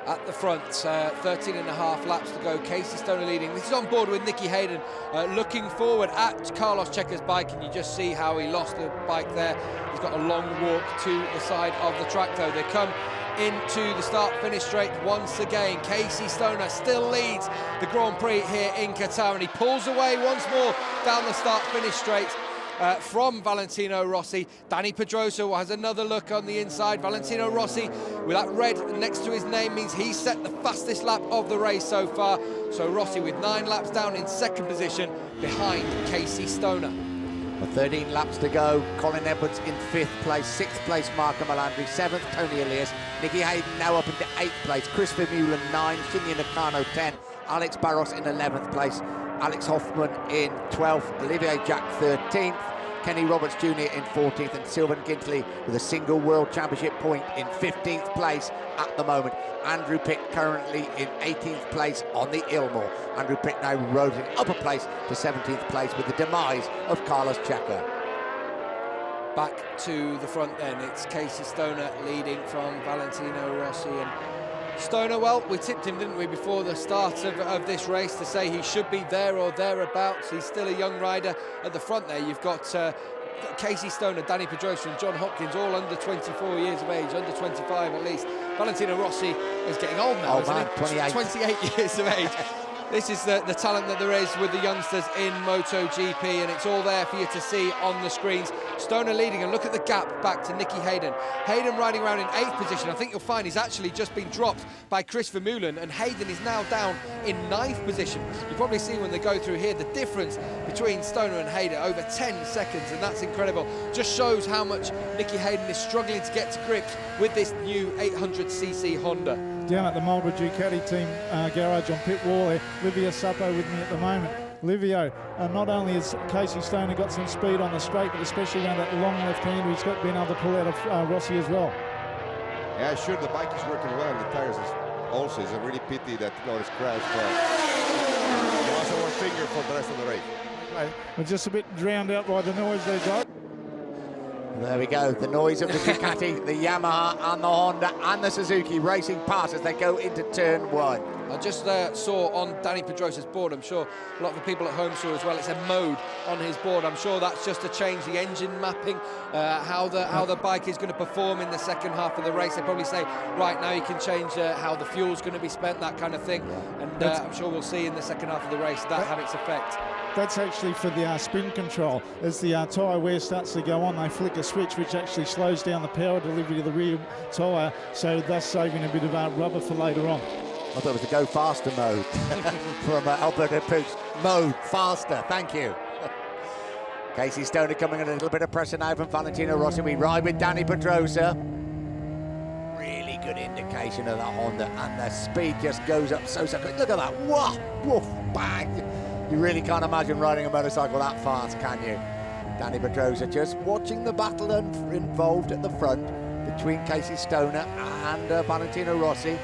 At the front, 13.5 laps to go. Casey Stoner leading. This is on board with Nicky Hayden, looking forward at Carlos Checa's bike, and you just see how he lost the bike there. He's got a long walk to the side of the track, though. They come into the start-finish straight once again. Casey Stoner still leads the Grand Prix here in Qatar, and he pulls away once more down the start-finish straight from Valentino Rossi. Danny Pedrosa has another look on the inside. Valentino Rossi, with that red next to his name, means he's set the fastest lap of the race so far. So Rossi with 9 laps down in 2nd position behind Casey Stoner. 13 laps to go. Colin Edwards in 5th place, 6th place Marco Melandri, 7th Tony Elias, Nicky Hayden now up into 8th place, Chris Vermeulen 9, Shinya Nakano 10, Alex Barros in 11th place, Alex Hoffman in 12th, Olivier Jack 13th, Kenny Roberts Jr. in 14th, and Sylvain Gintley with a single World Championship point in 15th place at the moment. Andrew Pitt currently in 18th place on the Ilmore. Andrew Pitt now rolling up a place to 17th place with the demise of Carlos Checa. Back to the front then, it's Casey Stoner leading from Valentino Rossi, and Stoner, well, we tipped him, didn't we, before the start of this race to say he should be there or thereabouts. He's still a young rider. At the front there, you've got Casey Stoner, Danny Pedrosa and John Hopkins, all under 24 years of age, under 25 at least. Valentino Rossi is getting old now, isn't he? 28 years of age. This is the talent that there is with the youngsters in MotoGP, and it's all there for you to see on the screens. Stoner leading, and look at the gap back to Nicky Hayden. Hayden riding around in 8th position. I think you'll find he's actually just been dropped by Chris Vermeulen, and Hayden is now down in 9th position. You probably see when they go through here the difference between Stoner and Hayden, over 10 seconds, and that's incredible. Just shows how much Nicky Hayden is struggling to get to grips with this new 800cc Honda. Down at the Marlboro Ducati team garage on pit wall there, Livio Sappo with me at the moment. Livio, not only has Casey Stoner got some speed on the straight, but especially around that long left-hander, he's been able to pull out of Rossi as well. Yeah, sure, the bike is working well, and the tires also. It's a really pity that Norris crashed, but also one finger for the rest of the race. Okay. We're just a bit drowned out by the noise there, Joe. There we go, the noise of the Ducati, the Yamaha and the Honda and the Suzuki racing past as they go into turn 1. I just saw on Danny Pedrosa's board, I'm sure a lot of the people at home saw as well, it's a mode on his board. I'm sure that's just to change the engine mapping, how the bike is going to perform in the second half of the race. They probably say, right now you can change how the fuel's going to be spent, that kind of thing. And I'm sure we'll see in the second half of the race that have its effect. That's actually for the spin control. As the tyre wear starts to go on, they flick a switch which actually slows down the power delivery to the rear tyre, so thus saving a bit of rubber for later on. I thought it was a go faster mode from Alberto Puig. Mode faster, thank you. Casey Stoner coming in a little bit of pressure now from Valentino Rossi. We ride with Danny Pedrosa. Really good indication of that Honda, and the speed just goes up so quick. Look at that, whoa, woof, bang. You really can't imagine riding a motorcycle that fast, can you? Danny Pedrosa just watching the battle involved at the front between Casey Stoner and Valentino Rossi.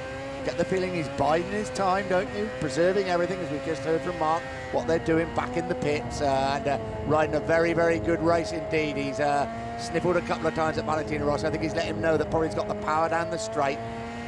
Get the feeling he's biding his time, don't you? Preserving everything, as we've just heard from Mark, what they're doing back in the pits, and riding a very, very good race indeed. He's sniffled a couple of times at Valentino Rossi. I think he's let him know that probably he's got the power down the straight.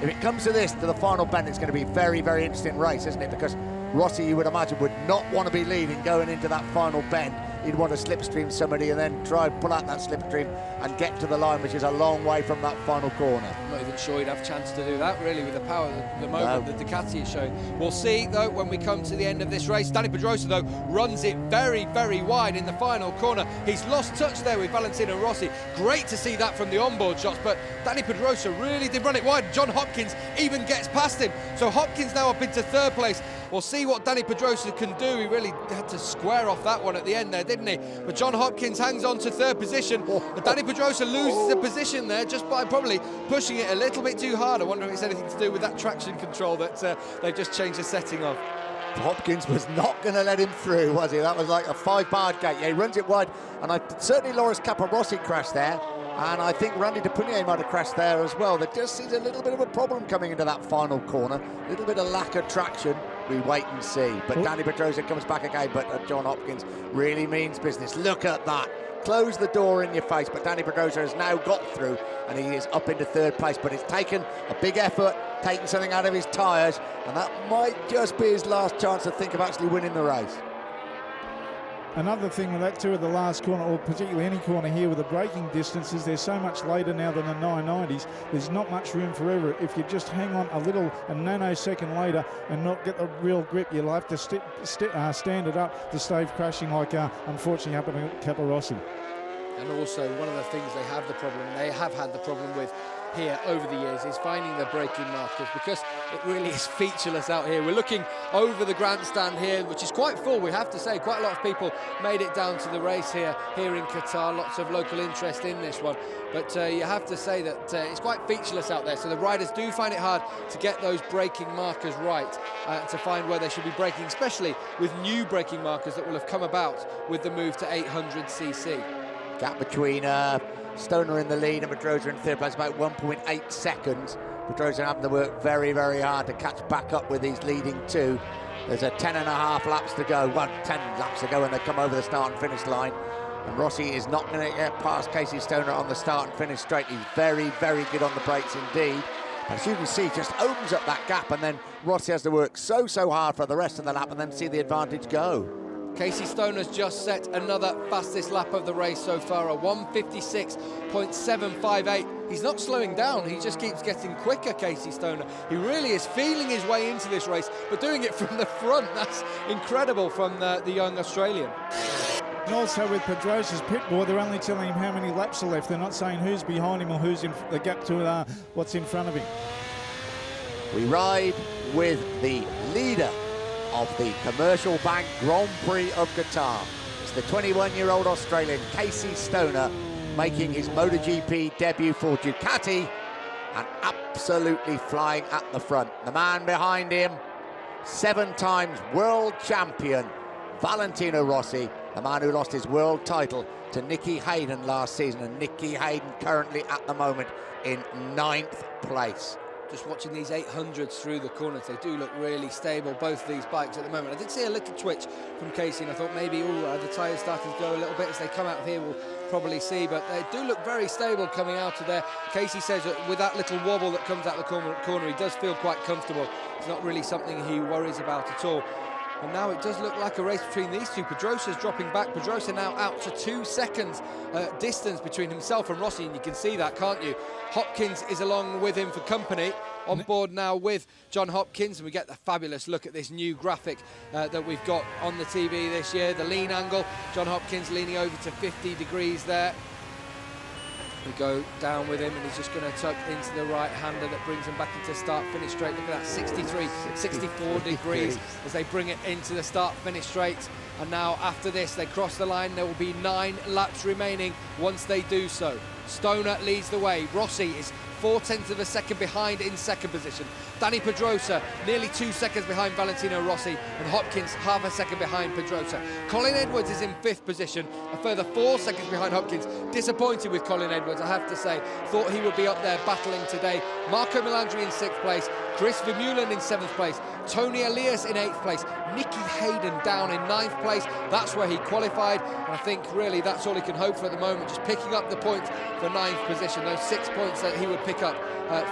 If it comes to this, to the final bend, it's going to be a very, very interesting race, isn't it? Because Rossi, you would imagine, would not want to be leading going into that final bend. He'd want to slipstream somebody and then try and pull out that slipstream and get to the line, which is a long way from that final corner. I'm not even sure he'd have a chance to do that, really, with the power at the moment that Ducati is showing. We'll see, though, when we come to the end of this race. Danny Pedrosa, though, runs it very, very wide in the final corner. He's lost touch there with Valentino Rossi. Great to see that from the onboard shots, but Danny Pedrosa really did run it wide. John Hopkins even gets past him. So Hopkins now up into 3rd place. We'll see what Danny Pedrosa can do. He really had to square off that one at the end there, didn't he? But John Hopkins hangs on to 3rd position. But Danny Pedrosa loses the position there just by probably pushing it a little bit too hard. I wonder if it's anything to do with that traction control that they've just changed the setting of. Hopkins was not going to let him through, was he? That was like a 5-bar gate. Yeah, he runs it wide, and certainly Loris Capirossi crashed there, and I think Randy Depunier might have crashed there as well. There just seems a little bit of a problem coming into that final corner, a little bit of lack of traction. We wait and see. But Danny Pedrosa comes back again, but John Hopkins really means business. Look at that. Close the door in your face, but Danny Pedrosa has now got through, and he is up into 3rd place, but it's taken a big effort, taking something out of his tyres, and that might just be his last chance to think of actually winning the race. Another thing with that too at the last corner, or particularly any corner here with the braking distances, they're so much later now than the 990s. There's not much room for error. If you just hang on a nanosecond later and not get the real grip, you'll have to stand it up to stave crashing like unfortunately happened to Capirossi. And also, one of the things they have had the problem with here over the years is finding the braking markers, because it really is featureless out here. We're looking over the grandstand here, which is quite full, we have to say. Quite a lot of people made it down to the race here in Qatar. Lots of local interest in this one. But you have to say that it's quite featureless out there, so the riders do find it hard to get those braking markers right, to find where they should be braking, especially with new braking markers that will have come about with the move to 800cc. Gap between Stoner in the lead and Pedrosa in 3rd place, about 1.8 seconds. Pedrosa having to work very, very hard to catch back up with these leading two. There's a 10.5 laps to go, 10 laps to go when they come over the start and finish line. And Rossi is not going to get past Casey Stoner on the start and finish straight. He's very, very good on the brakes indeed. But as you can see, just opens up that gap, and then Rossi has to work so hard for the rest of the lap and then see the advantage go. Casey Stoner's just set another fastest lap of the race so far, a 1:56.758. He's not slowing down, he just keeps getting quicker, Casey Stoner. He really is feeling his way into this race, but doing it from the front. That's incredible from the young Australian. And also with Pedrosa's pit board, they're only telling him how many laps are left. They're not saying who's behind him or who's in the gap to what's in front of him. We ride with the leader of the Commercial Bank Grand Prix of Qatar. It's the 21-year-old Australian Casey Stoner making his MotoGP debut for Ducati and absolutely flying at the front. The man behind him, 7 times world champion Valentino Rossi, the man who lost his world title to Nicky Hayden last season, and Nicky Hayden currently at the moment in 9th place. Just watching these 800s through the corners, they do look really stable, both of these bikes at the moment. I did see a little twitch from Casey, and I thought maybe the tyres started to go a little bit. As they come out of here, we'll probably see, but they do look very stable coming out of there. Casey says that with that little wobble that comes out the corner, he does feel quite comfortable. It's not really something he worries about at all. And now it does look like a race between these two. Pedrosa's dropping back. Pedrosa now out to 2 seconds distance between himself and Rossi, and you can see that, can't you? Hopkins is along with him for company. On board now with John Hopkins, and we get the fabulous look at this new graphic that we've got on the TV this year, the lean angle. John Hopkins leaning over to 50 degrees there. We go down with him, and he's just going to tuck into the right-hander that brings him back into start-finish straight. Look at that, 64 degrees as they bring it into the start-finish straight. And now after this, they cross the line. There will be 9 laps remaining once they do so. Stoner leads the way. Rossi is 0.4 of a second behind in second position. Dani Pedrosa nearly 2 seconds behind Valentino Rossi, and Hopkins half a second behind Pedrosa. Colin Edwards is in 5th position, a further 4 seconds behind Hopkins. Disappointed with Colin Edwards, I have to say. Thought he would be up there battling today. Marco Melandri in 6th place, Chris Vermeulen in 7th place, Tony Elias in 8th place, Nicky Hayden down in 9th place. That's where he qualified, and I think really that's all he can hope for at the moment, just picking up the points for 9th position, those 6 points that he would pick up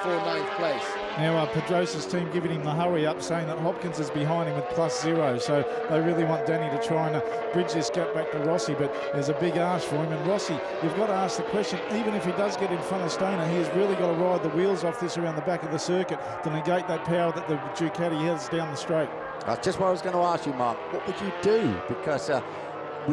for 9th place. Now Pedrosa's team giving him the hurry up, saying that Hopkins is behind him with +0, so they really want Danny to try and bridge this gap back to Rossi, but there's a big ask for him. And Rossi, you've got to ask the question, even if he does get in front of Stoner, he has really got to ride the wheels off this around the back of the circuit to negate that power that the Ducati has down the straight. That's just what I was going to ask you, Mark. What would you do? Because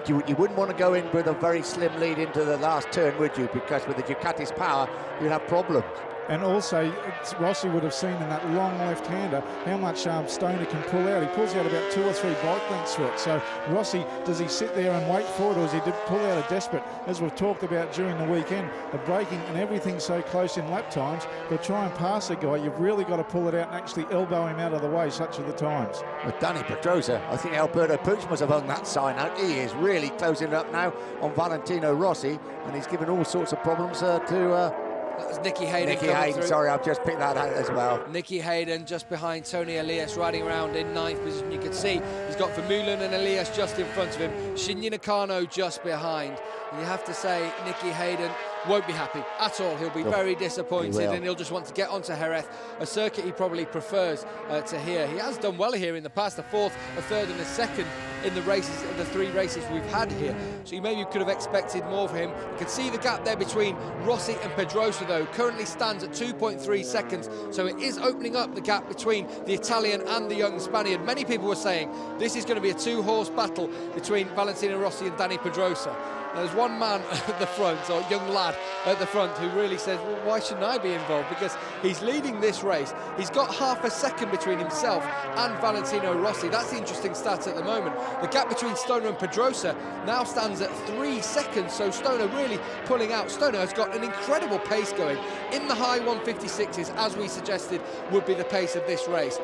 you wouldn't want to go in with a very slim lead into the last turn, would you? Because with the Ducati's power, you'd have problems. And also, Rossi would have seen in that long left-hander how much Stoner can pull out. He pulls out about 2 or 3 bike lengths for it. So Rossi, does he sit there and wait for it, or does he pull out a desperate, as we've talked about during the weekend, the braking and everything so close in lap times, to try and pass a guy, you've really got to pull it out and actually elbow him out of the way, such are the times. With Dani Pedrosa, I think Alberto Puig must have hung that sign out. He is really closing it up now on Valentino Rossi, and he's given all sorts of problems to... That was Nicky Hayden. Nicky Hayden, sorry, I've just picked that out as well. Nicky Hayden just behind Tony Elias, riding around in 9th position. You can see he's got Vermeulen and Elias just in front of him. Shinya Nakano just behind. And you have to say, Nicky Hayden won't be happy at all. He'll be very disappointed, and he'll just want to get onto Jerez, a circuit he probably prefers to here. He has done well here in the past, a 4th, a 3rd and a 2nd in the races, the 3 races we've had here. So you maybe could have expected more of him. You can see the gap there between Rossi and Pedrosa, though, currently stands at 2.3 seconds. So it is opening up the gap between the Italian and the young Spaniard. Many people were saying this is going to be a 2-horse battle between Valentino Rossi and Dani Pedrosa. Now, there's one man at the front, or young lad at the front, who really says, well, why shouldn't I be involved? Because he's leading this race. He's got half a second between himself and Valentino Rossi. That's the interesting stat at the moment. The gap between Stoner and Pedrosa now stands at 3 seconds, so Stoner really pulling out. Stoner has got an incredible pace going in the high 156s, as we suggested would be the pace of this race.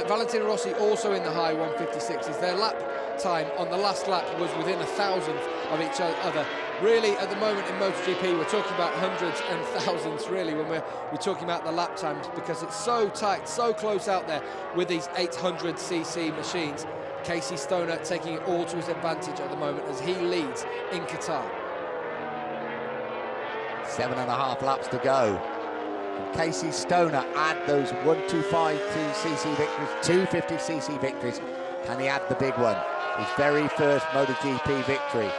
Valentino Rossi also in the high 156s. Their lap time on the last lap was within 1,000th of each other. Really, at the moment in MotoGP, we're talking about hundreds and thousands, really, when we're talking about the lap times, because it's so tight, so close out there with these 800cc machines. Casey Stoner taking it all to his advantage at the moment as he leads in Qatar. 7.5 laps to go. Casey Stoner add those 125cc victories, 250cc victories. Can he add the big one? His very first MotoGP victory.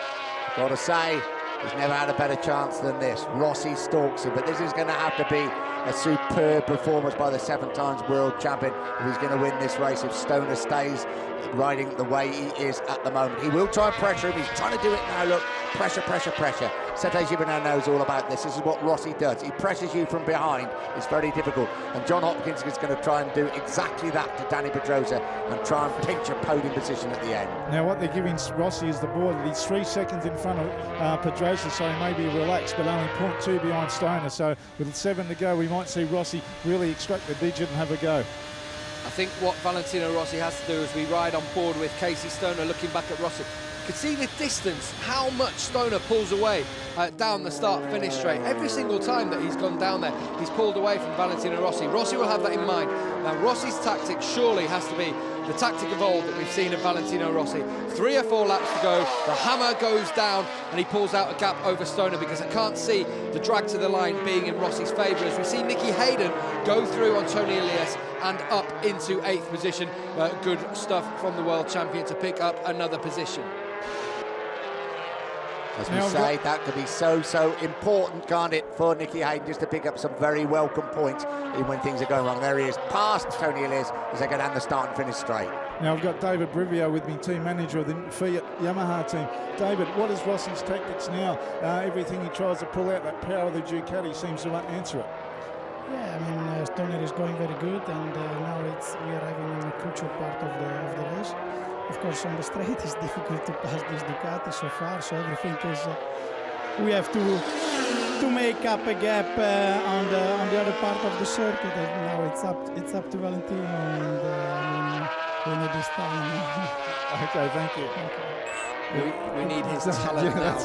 Got to say, he's never had a better chance than this. Rossi stalks him, but this is going to have to be a superb performance by the 7 times world champion if he's going to win this race. If Stoner stays riding the way he is at the moment, he will try and pressure him. He's trying to do it now. Look, pressure, pressure, pressure. Sete Gibernau knows all about this. This is what Rossi does. He pressures you from behind. It's very difficult. And John Hopkins is going to try and do exactly that to Danny Pedrosa and try and pinch a podium position at the end. Now what they're giving Rossi is the board. He's 3 seconds in front of Pedrosa, so he may be relaxed, but only 0.2 behind Stoner. So with 7 to go, we might see Rossi really extract the digit and have a go. I think what Valentino Rossi has to do as we ride on board with Casey Stoner, looking back at Rossi, you can see the distance, how much Stoner pulls away down the start-finish straight. Every single time that he's gone down there, he's pulled away from Valentino Rossi. Rossi will have that in mind. Now, Rossi's tactic surely has to be the tactic of old that we've seen of Valentino Rossi. 3 or 4 laps to go, the hammer goes down, and he pulls out a gap over Stoner, because I can't see the drag to the line being in Rossi's favour, as we see Nicky Hayden go through on Tony Elias and up into 8th position. Good stuff from the world champion to pick up another position. As we say, that could be so important, can't it, for Nicky Hayden, just to pick up some very welcome points even when things are going wrong. There he is, past Tony Elias as they go down the start and finish straight. Now I've got David Brivio with me, team manager of the Fiat Yamaha team. David, what is Rossi's tactics now? Everything he tries to pull out, that power of the Ducati seems to answer it. Yeah, I mean, Stoner is going very good, and now we are arriving in a crucial part of the race. Of course, on the straight it's difficult to pass this Ducati so far, so everything is we have to make up a gap on the other part of the circuit. And now it's up to Valentino, and I mean, we need this time. Okay, thank you. Okay. We need his talent now.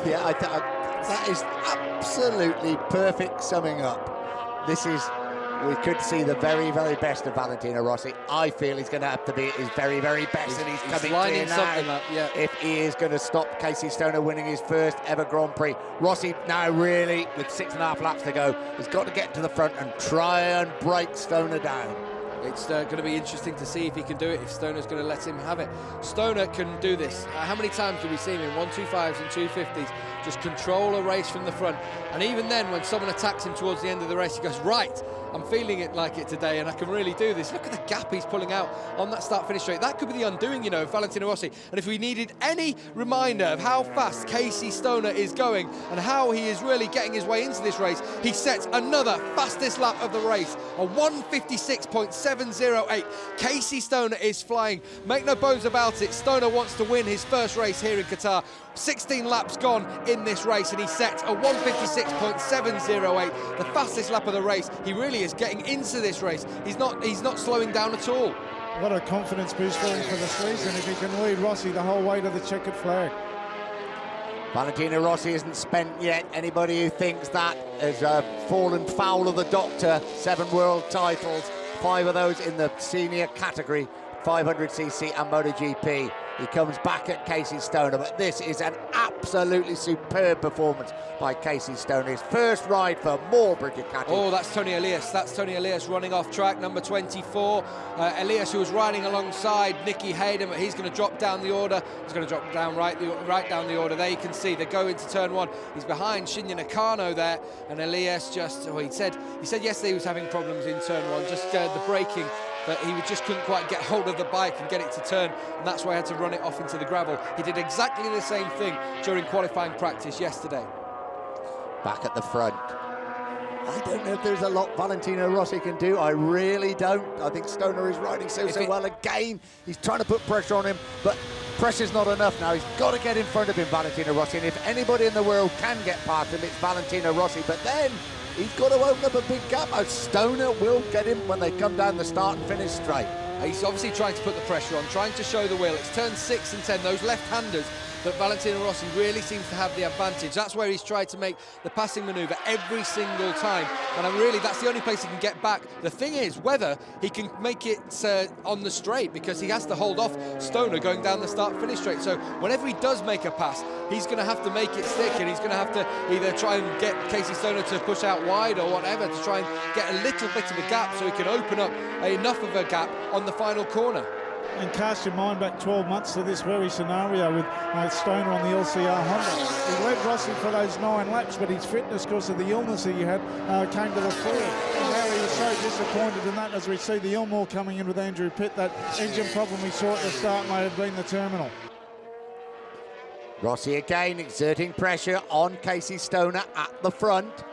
Yeah, that is absolutely perfect summing up. This is, we could see the very, very best of Valentino Rossi. I feel he's going to have to be at his very, very best, and he's coming lining clear something now up, yeah. if he is going to stop Casey Stoner winning his first ever Grand Prix. Rossi now really, with 6.5 laps to go, has got to get to the front and try and break Stoner down. It's going to be interesting to see if he can do it, if Stoner's going to let him have it. Stoner can do this. How many times do we see him in 125s and 250s just control a race from the front? And even then, when someone attacks him towards the end of the race, he goes, right, I'm feeling it like it today, and I can really do this. Look at the gap he's pulling out on that start-finish straight. That could be the undoing, you know, of Valentino Rossi. And if we needed any reminder of how fast Casey Stoner is going and how he is really getting his way into this race, he sets another fastest lap of the race, a 1:56.708. Casey Stoner is flying. Make no bones about it, Stoner wants to win his first race here in Qatar. 16 laps gone in this race, and he sets a 1:56.708, the fastest lap of the race. He really is getting into this race. He's not slowing down at all. What a confidence boost for him for the season if he can lead Rossi the whole way to the checkered flag. Valentino Rossi isn't spent yet. Anybody who thinks that has fallen foul of the doctor. 7 world titles, 5 of those in the senior category, 500cc and MotoGP. He comes back at Casey Stoner, but this is an absolutely superb performance by Casey Stoner. His first ride for Marlboro Ducati. Oh, that's Tony Elias. That's Tony Elias running off track, number 24. Elias, who was riding alongside Nicky Hayden, but he's going to drop down the order. He's going to drop down right down the order. There you can see they go into turn 1. He's behind Shinya Nakano there, and Elias just, he said yesterday he was having problems in turn 1, just the braking. But he just couldn't quite get hold of the bike and get it to turn, and that's why he had to run it off into the gravel. He did exactly the same thing during qualifying practice yesterday. Back at the front. I don't know if there's a lot Valentino Rossi can do. I really don't. I think Stoner is riding so well again. He's trying to put pressure on him, but pressure's not enough now. He's got to get in front of him, Valentino Rossi, and if anybody in the world can get past him, it's Valentino Rossi. But then he's got to open up a big gap. Stoner will get him when they come down the start and finish straight. He's obviously trying to put the pressure on, trying to show the will. It's turn 6 and 10. Those left-handers that Valentino Rossi really seems to have the advantage. That's where he's tried to make the passing manoeuvre every single time, and that's the only place he can get back. The thing is whether he can make it on the straight, because he has to hold off Stoner going down the start-finish straight. So whenever he does make a pass, he's going to have to make it stick, and he's going to have to either try and get Casey Stoner to push out wide or whatever to try and get a little bit of a gap so he can open up enough of a gap on the final corner. And cast your mind back 12 months to this very scenario with Stoner on the LCR Honda. He led Rossi for those 9 laps, but his fitness, because of the illness he had, came to the fore. And now he was so disappointed in that, as we see the Ilmore coming in with Andrew Pitt. That engine problem we saw at the start may have been the terminal. Rossi again exerting pressure on Casey Stoner at the front,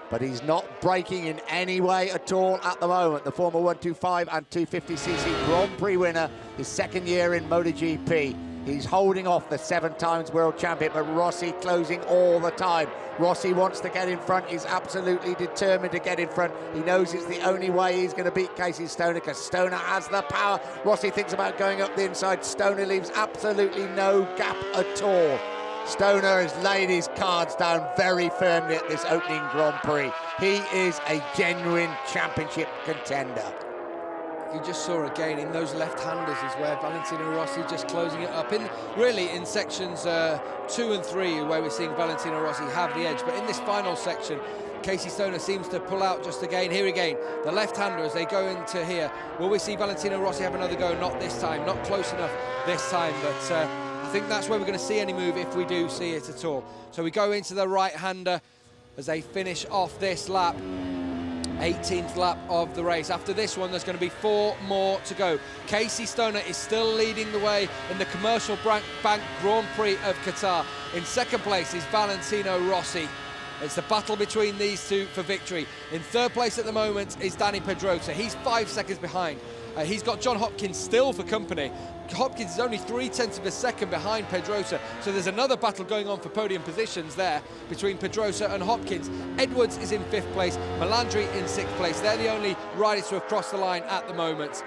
but he's not braking in any way at all at the moment. The former 125 and 250cc Grand Prix winner, his second year in MotoGP. He's holding off the 7-time world champion, but Rossi closing all the time. Rossi wants to get in front. He's absolutely determined to get in front. He knows it's the only way he's going to beat Casey Stoner, because Stoner has the power. Rossi thinks about going up the inside. Stoner leaves absolutely no gap at all. Stoner has laid his cards down very firmly at this opening Grand Prix. He is a genuine championship contender. You just saw again in those left-handers is where Valentino Rossi just closing it up. Really in sections 2 and 3 where we're seeing Valentino Rossi have the edge, but in this final section, Casey Stoner seems to pull out just again. Here again, the left-hander as they go into here. Will we see Valentino Rossi have another go? Not this time, not close enough this time, but I think that's where we're going to see any move if we do see it at all. So we go into the right-hander as they finish off this lap. 18th lap of the race. After this one, there's going to be 4 more to go. Casey Stoner is still leading the way in the Commercial Bank Grand Prix of Qatar. In second place is Valentino Rossi. It's the battle between these two for victory. In third place at the moment is Dani Pedrosa. He's 5 seconds behind. He's got John Hopkins still for company. Hopkins is only 0.3 of a second behind Pedrosa, so there's another battle going on for podium positions there between Pedrosa and Hopkins. Edwards is in 5th place, Melandri in 6th place. They're the only riders who have crossed the line at the moment.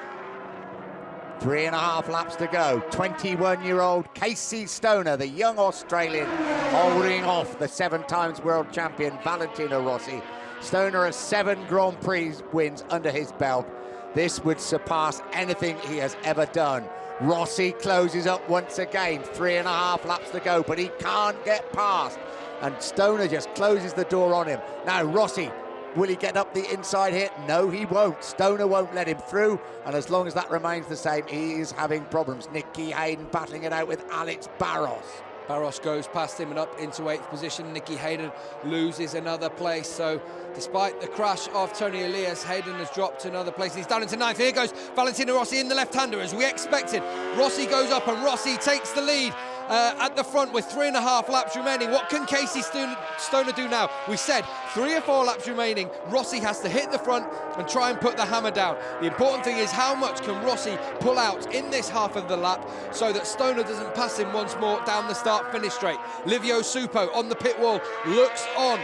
3.5 laps to go. 21-year-old Casey Stoner, the young Australian, holding off the 7-time world champion Valentino Rossi. Stoner has 7 Grand Prix wins under his belt. This would surpass anything he has ever done. Rossi closes up once again, 3.5 laps to go, but he can't get past. And Stoner just closes the door on him. Now Rossi, will he get up the inside here? No, he won't. Stoner won't let him through, and as long as that remains the same, he is having problems. Nicky Hayden battling it out with Alex Barros. Barros goes past him and up into 8th position. Nicky Hayden loses another place. So despite the crash of Tony Elias, Hayden has dropped another place. He's down into 9th. Here goes Valentino Rossi in the left-hander as we expected. Rossi goes up and Rossi takes the lead at the front with 3.5 laps remaining. What can Casey Stoner do now? We said 3 or 4 laps remaining. Rossi has to hit the front and try and put the hammer down. The important thing is how much can Rossi pull out in this half of the lap so that Stoner doesn't pass him once more down the start-finish straight. Livio Supo on the pit wall looks on.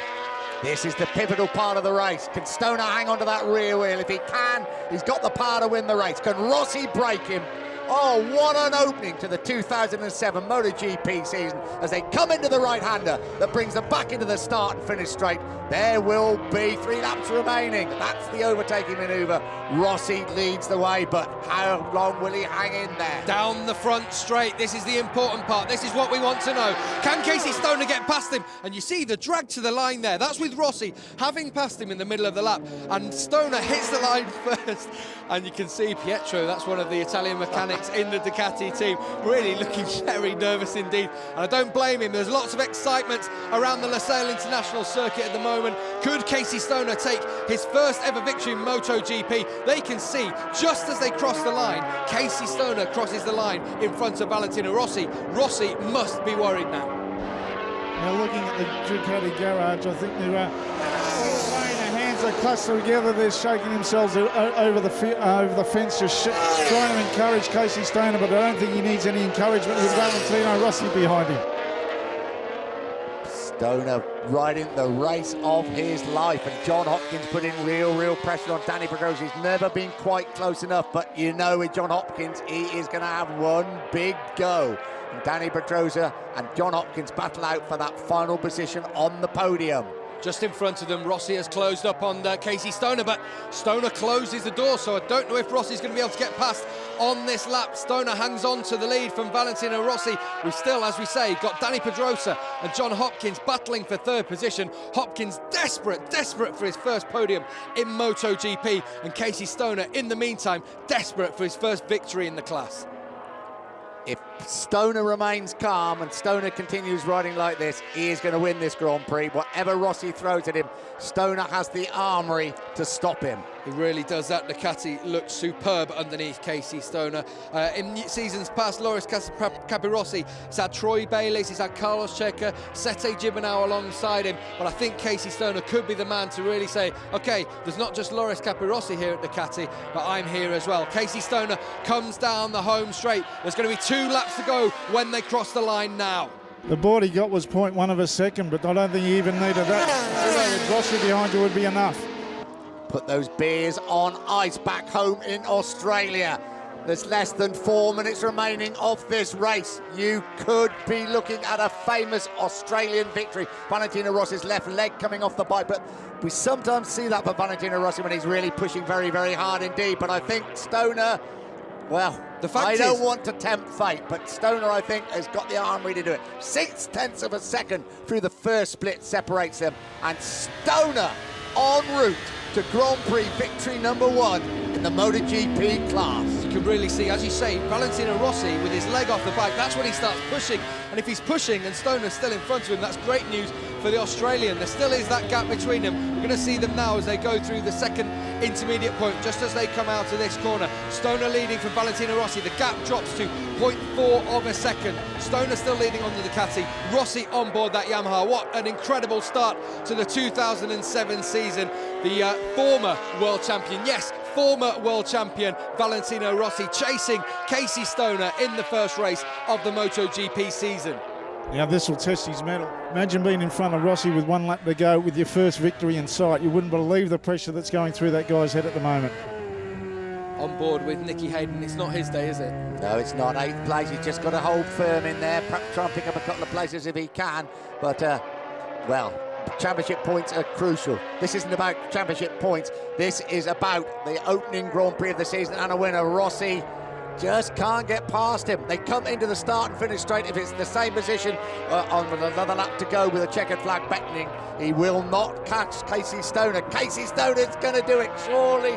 This is the pivotal part of the race. Can Stoner hang on to that rear wheel? If he can, he's got the power to win the race. Can Rossi break him? Oh, what an opening to the 2007 MotoGP season as they come into the right-hander that brings them back into the start and finish straight. There will be 3 laps remaining. That's the overtaking manoeuvre. Rossi leads the way, but how long will he hang in there? Down the front straight. This is the important part. This is what we want to know. Can Casey Stoner get past him? And you see the drag to the line there. That's with Rossi having passed him in the middle of the lap. And Stoner hits the line first. And you can see Pietro, that's one of the Italian mechanics in the Ducati team, really looking very nervous indeed. And I don't blame him. There's lots of excitement around the Losail International Circuit at the moment. Could Casey Stoner take his first ever victory in MotoGP? They can see, just as they cross the line, Casey Stoner crosses the line in front of Valentino Rossi. Rossi must be worried now. Now looking at the Ducati garage, I think they're all laying their hands are clustered together. They're shaking themselves over the fence, just trying to encourage Casey Stoner, but I don't think he needs any encouragement with Valentino Rossi behind him. Stoner riding the race of his life, and John Hopkins putting real pressure on Dani Pedrosa. He's never been quite close enough, but you know with John Hopkins, he is going to have one big go. And Danny Pedrosa and John Hopkins battle out for that final position on the podium. Just in front of them, Rossi has closed up on Casey Stoner, but Stoner closes the door, so I don't know if Rossi's going to be able to get past on this lap. Stoner hangs on to the lead from Valentino Rossi. We've still, as we say, got Danny Pedrosa and John Hopkins battling for third position. Hopkins desperate for his first podium in MotoGP, and Casey Stoner, in the meantime, desperate for his first victory in the class. If Stoner remains calm and Stoner continues riding like this, he is going to win this Grand Prix. Whatever Rossi throws at him, Stoner has the armoury to stop him. He really does. That Ducati looks superb underneath Casey Stoner. In seasons past, Loris Capirossi, he's had Troy Bayliss, he's had Carlos Checa, Sete Gibernau alongside him, but I think Casey Stoner could be the man to really say, okay, there's not just Loris Capirossi here at Ducati, but I'm here as well. Casey Stoner comes down the home straight. There's going to be 2 laps to go when they cross the line now. The board he got was 0.1 of a second, but I don't think he even needed that. With Rossi behind you would be enough. Put those beers on ice back home in Australia. There's less than 4 minutes remaining of this race. You could be looking at a famous Australian victory. Valentino Rossi's left leg coming off the bike, but we sometimes see that for Valentino Rossi when he's really pushing very, very hard indeed. But I think Stoner, well, I don't want to tempt fate, but Stoner, I think, has got the armoury to do it. 6/10 of a second through the first split separates them, and Stoner en route to Grand Prix victory number 1 in the MotoGP class. You can really see, as you say, Valentino Rossi with his leg off the bike, that's when he starts pushing. And if he's pushing and Stoner's still in front of him, that's great news for the Australian. There still is that gap between them. We're going to see them now as they go through the second intermediate point, just as they come out of this corner. Stoner leading from Valentino Rossi. The gap drops to 0.4 of a second. Stoner still leading on the Ducati. Rossi on board that Yamaha. What an incredible start to the 2007 season. The former world champion, yes, former world champion Valentino Rossi chasing Casey Stoner in the first race of the MotoGP season. Yeah, this will test his mettle. Imagine being in front of Rossi with 1 lap to go with your first victory in sight. You wouldn't believe the pressure that's going through that guy's head at the moment. On board with Nicky Hayden. It's not his day, is it? No, it's not. 8th place. He's just got to hold firm in there, perhaps try and pick up a couple of places if he can. But, well, championship points are crucial. This isn't about championship points. This is about the opening Grand Prix of the season and a winner. Rossi just can't get past him. They come into the start and finish straight. If it's the same position on another lap to go with a checkered flag beckoning, he will not catch Casey Stoner. Casey Stoner's going to do it, surely.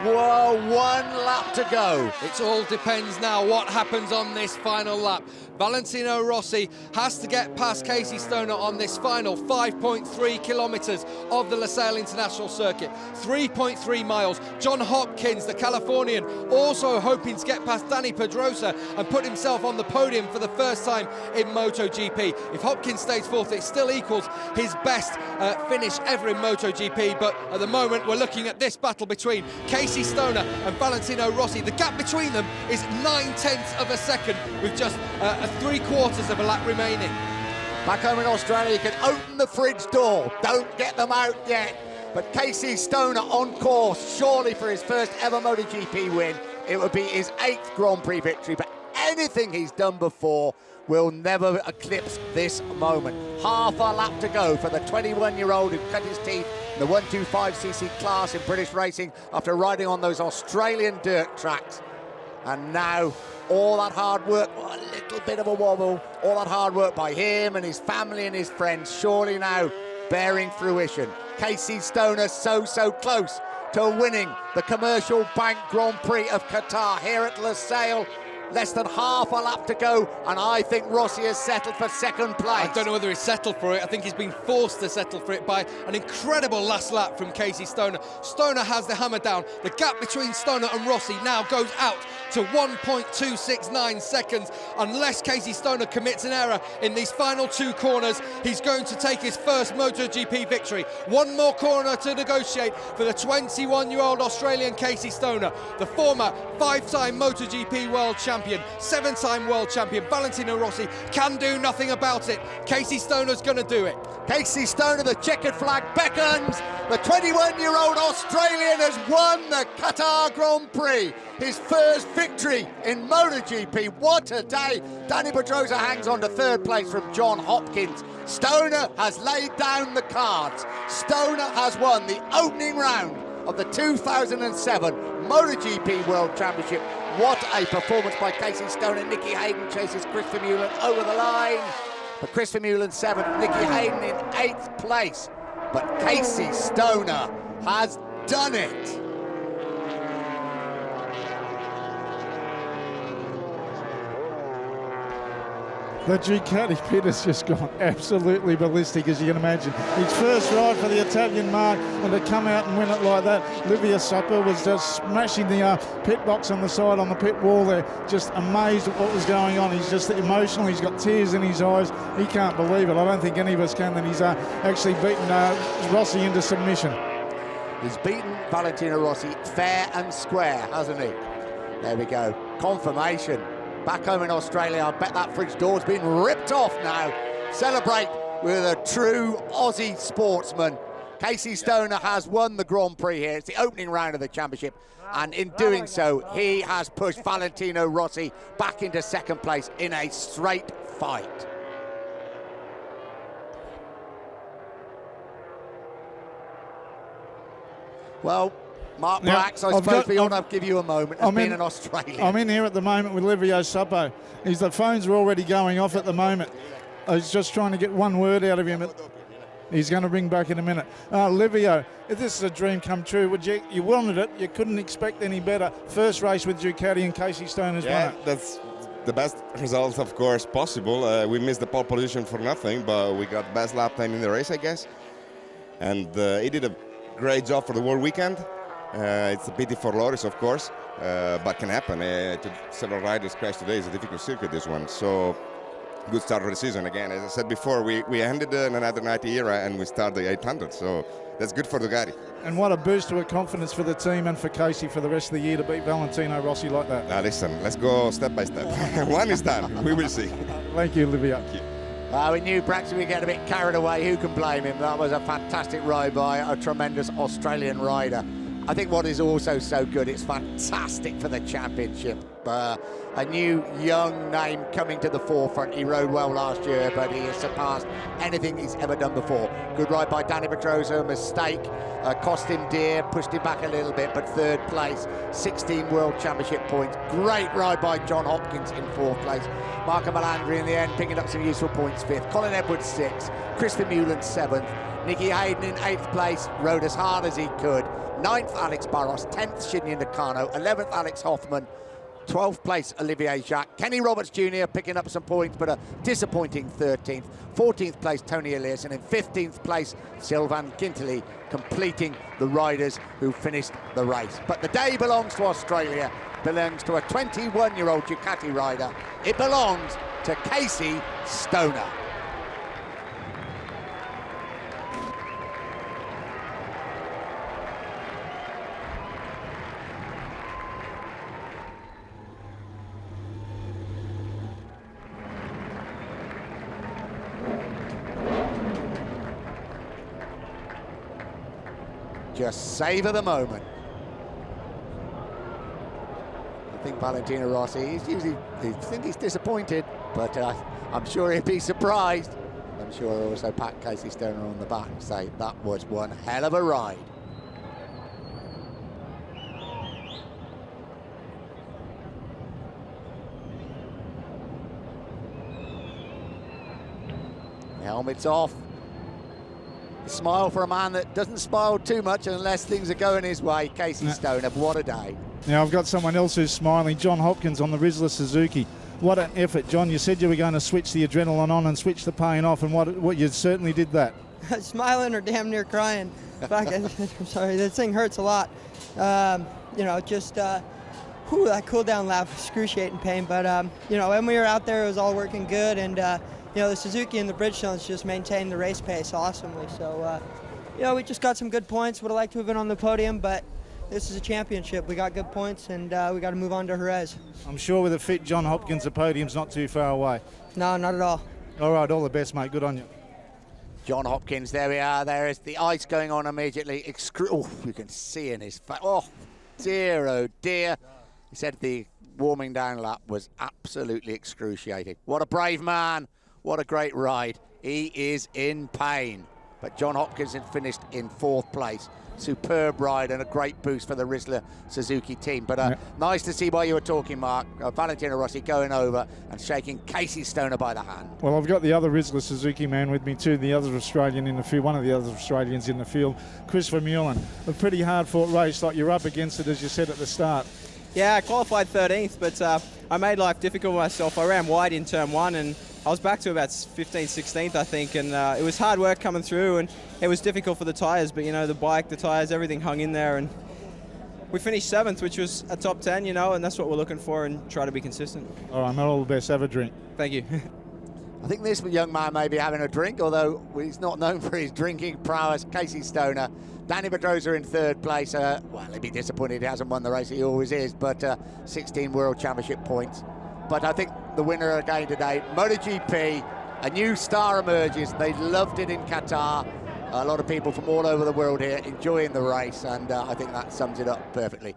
Whoa, 1 lap to go. It all depends now what happens on this final lap. Valentino Rossi has to get past Casey Stoner on this final 5.3 kilometres of the Losail International Circuit. 3.3 miles. John Hopkins, the Californian, also hoping to get past Danny Pedrosa and put himself on the podium for the first time in MotoGP. If Hopkins stays fourth, it still equals his best finish ever in MotoGP. But at the moment, we're looking at this battle between Casey Stoner and Valentino Rossi. The gap between them is 9/10 of a second with just 3/4 of a lap remaining. Back home in Australia, you can open the fridge door. Don't get them out yet. But Casey Stoner on course, surely for his first ever MotoGP win. It would be his 8th Grand Prix victory, but anything he's done before will never eclipse this moment. Half a lap to go for the 21-year-old who cut his teeth in the 125cc class in British racing after riding on those Australian dirt tracks. And now all that hard work, a little bit of a wobble, all that hard work by him and his family and his friends, surely now bearing fruition. Casey Stoner so close to winning the Commercial Bank Grand Prix of Qatar here at Losail. Less than half a lap to go, and I think Rossi has settled for 2nd place. I don't know whether he's settled for it. I think he's been forced to settle for it by an incredible last lap from Casey Stoner. Stoner has the hammer down. The gap between Stoner and Rossi now goes out to 1.269 seconds. Unless Casey Stoner commits an error in these final 2 corners, he's going to take his first MotoGP victory. 1 more corner to negotiate for the 21-year-old Australian Casey Stoner, the former 5-time MotoGP world champion, 7-time world champion. Valentino Rossi can do nothing about it. Casey Stoner's going to do it. Casey Stoner, the checkered flag beckons. The 21-year-old Australian has won the Qatar Grand Prix. his first victory in MotoGP. What a day. Danny Pedrosa hangs on to third place from John Hopkins. Stoner has laid down the cards. Stoner has won the opening round of the 2007 MotoGP World Championship. What a performance by Casey Stoner. Nicky Hayden chases Chris Vermeulen over the line. But Chris Vermeulen 7th, Nicky Hayden in 8th place. But Casey Stoner has done it. The Ducati pit has just gone absolutely ballistic, as you can imagine. His first ride for the Italian mark, and to come out and win it like that. Livia Supper was just smashing the pit box on the side, on the pit wall there, just amazed at what was going on. He's just emotional, he's got tears in his eyes. He can't believe it. I don't think any of us can, that he's actually beaten Rossi into submission. He's beaten Valentino Rossi fair and square, hasn't he? There we go. Confirmation. Back home in Australia, I bet that fridge door's been ripped off now. Celebrate with a true Aussie sportsman. Casey Stoner has won the Grand Prix here. It's the opening round of the championship. And in doing so, he has pushed Valentino Rossi back into second place in a straight fight. Well, Mark Brax, I suppose we ought to give you a moment as being an Australian. I'm in here at the moment with Livio Suppo. The phones are already going off at the moment. I was just trying to get one word out of him. He's going to ring back in a minute. Livio, if this is a dream come true, you wanted it, you couldn't expect any better. First race with Ducati and Casey Stoner's won it. That's the best result, of course, possible. We missed the pole position for nothing, but we got best lap time in the race, I guess. And he did a great job for the World Weekend. It's a pity for Loris, of course, but can happen. Several riders crashed today. It's a difficult circuit, this one. So, good start of the season. Again, as I said before, we ended another 90 era and we start the 800. So, that's good for Ducati. And what a boost to confidence for the team and for Casey for the rest of the year to beat Valentino Rossi like that. Now, listen, let's go step by step. One is done. We will see. Thank you, Livio. Thank you. We knew Braxton would get a bit carried away. Who can blame him? That was a fantastic ride by a tremendous Australian rider. I think what is also so good, it's fantastic for the championship. A new young name coming to the forefront. He rode well last year, but he has surpassed anything he's ever done before. Good ride by Danny Pedrosa, a mistake, cost him dear, pushed him back a little bit, but third place, 16 World Championship points. Great ride by John Hopkins in fourth place. Marco Melandri in the end, picking up some useful points, fifth. Colin Edwards, sixth. Chris Vermeulen, seventh. Nicky Hayden in 8th place, rode as hard as he could. 9th, Alex Barros. 10th, Shinya Nakano. 11th, Alex Hoffman. 12th place, Olivier Jacques. Kenny Roberts Jr. picking up some points, but a disappointing 13th. 14th place, Tony Elias. And in 15th place, Sylvain Quintili, completing the riders who finished the race. But the day belongs to Australia, belongs to a 21-year-old Ducati rider. It belongs to Casey Stoner. Just savour the moment. I think Valentino Rossi, he's disappointed, but I'm sure he'll be surprised. I'm sure also pat Casey Stoner on the back and say that was one hell of a ride. The helmet's off. A smile for a man that doesn't smile too much unless things are going his way. Casey Stoner, what a day. Now I've got someone else who's smiling, John Hopkins on the Rizzler Suzuki. What an effort, John. You said you were going to switch the adrenaline on and switch the pain off, and what you certainly did that. Smiling or damn near crying. I'm sorry, this thing hurts a lot. Just that cool down lap, excruciating pain. But, when we were out there, it was all working good, and the Suzuki and the Bridgestones just maintained the race pace awesomely. So, we just got some good points. Would have liked to have been on the podium, but this is a championship. We got good points, and we got to move on to Jerez. I'm sure with a fit John Hopkins, the podium's not too far away. No, not at all. All right, all the best, mate. Good on you. John Hopkins, there we are. There is the ice going on immediately. You can see in his face. Oh, dear, oh dear. He said the warming down lap was absolutely excruciating. What a brave man. What a great ride. He is in pain. But John Hopkins had finished in 4th place. Superb ride and a great boost for the Rizzler Suzuki team. But nice to see while you were talking, Mark, Valentino Rossi going over and shaking Casey Stoner by the hand. Well, I've got the other Rizzler Suzuki man with me too, the other Australian in the field, one of the other Australians in the field, Christopher Mullen. A pretty hard-fought race, like you're up against it, as you said at the start. Yeah, I qualified 13th, but I made life difficult for myself. I ran wide in turn 1 and I was back to about 15th, 16th, I think, and it was hard work coming through, and it was difficult for the tyres, but, you know, the bike, the tyres, everything hung in there, and we finished 7th, which was a top 10, you know, and that's what we're looking for, and try to be consistent. All right, not all the best. Have a drink. Thank you. I think this young man may be having a drink, although he's not known for his drinking prowess. Casey Stoner. Danny Pedrosa in 3rd place. Well, he'd be disappointed he hasn't won the race. He always is, but 16 World Championship points. But I think the winner again today, MotoGP, a new star emerges. They loved it in Qatar. A lot of people from all over the world here enjoying the race, and I think that sums it up perfectly.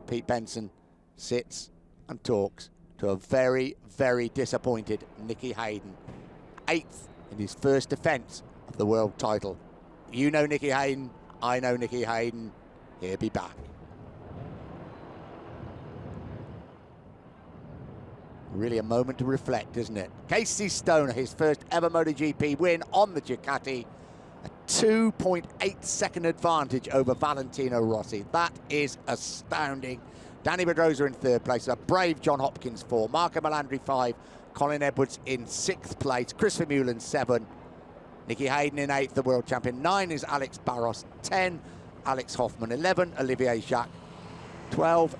Pete Benson sits and talks to a very, very disappointed Nicky Hayden. 8th in his first defence of the world title. You know Nicky Hayden, I know Nicky Hayden. He'll be back. Really a moment to reflect, isn't it? Casey Stoner, his first ever MotoGP win on the Ducati. A 2.8 second advantage over Valentino Rossi. That is astounding. Danny Pedrosa in 3rd place. A brave John Hopkins 4. Marco Melandri 5. Colin Edwards in 6th place. Christopher Mullen 7. Nicky Hayden in 8th, the world champion. 9 is Alex Barros. 10, Alex Hoffman. 11, Olivier Jacques. 12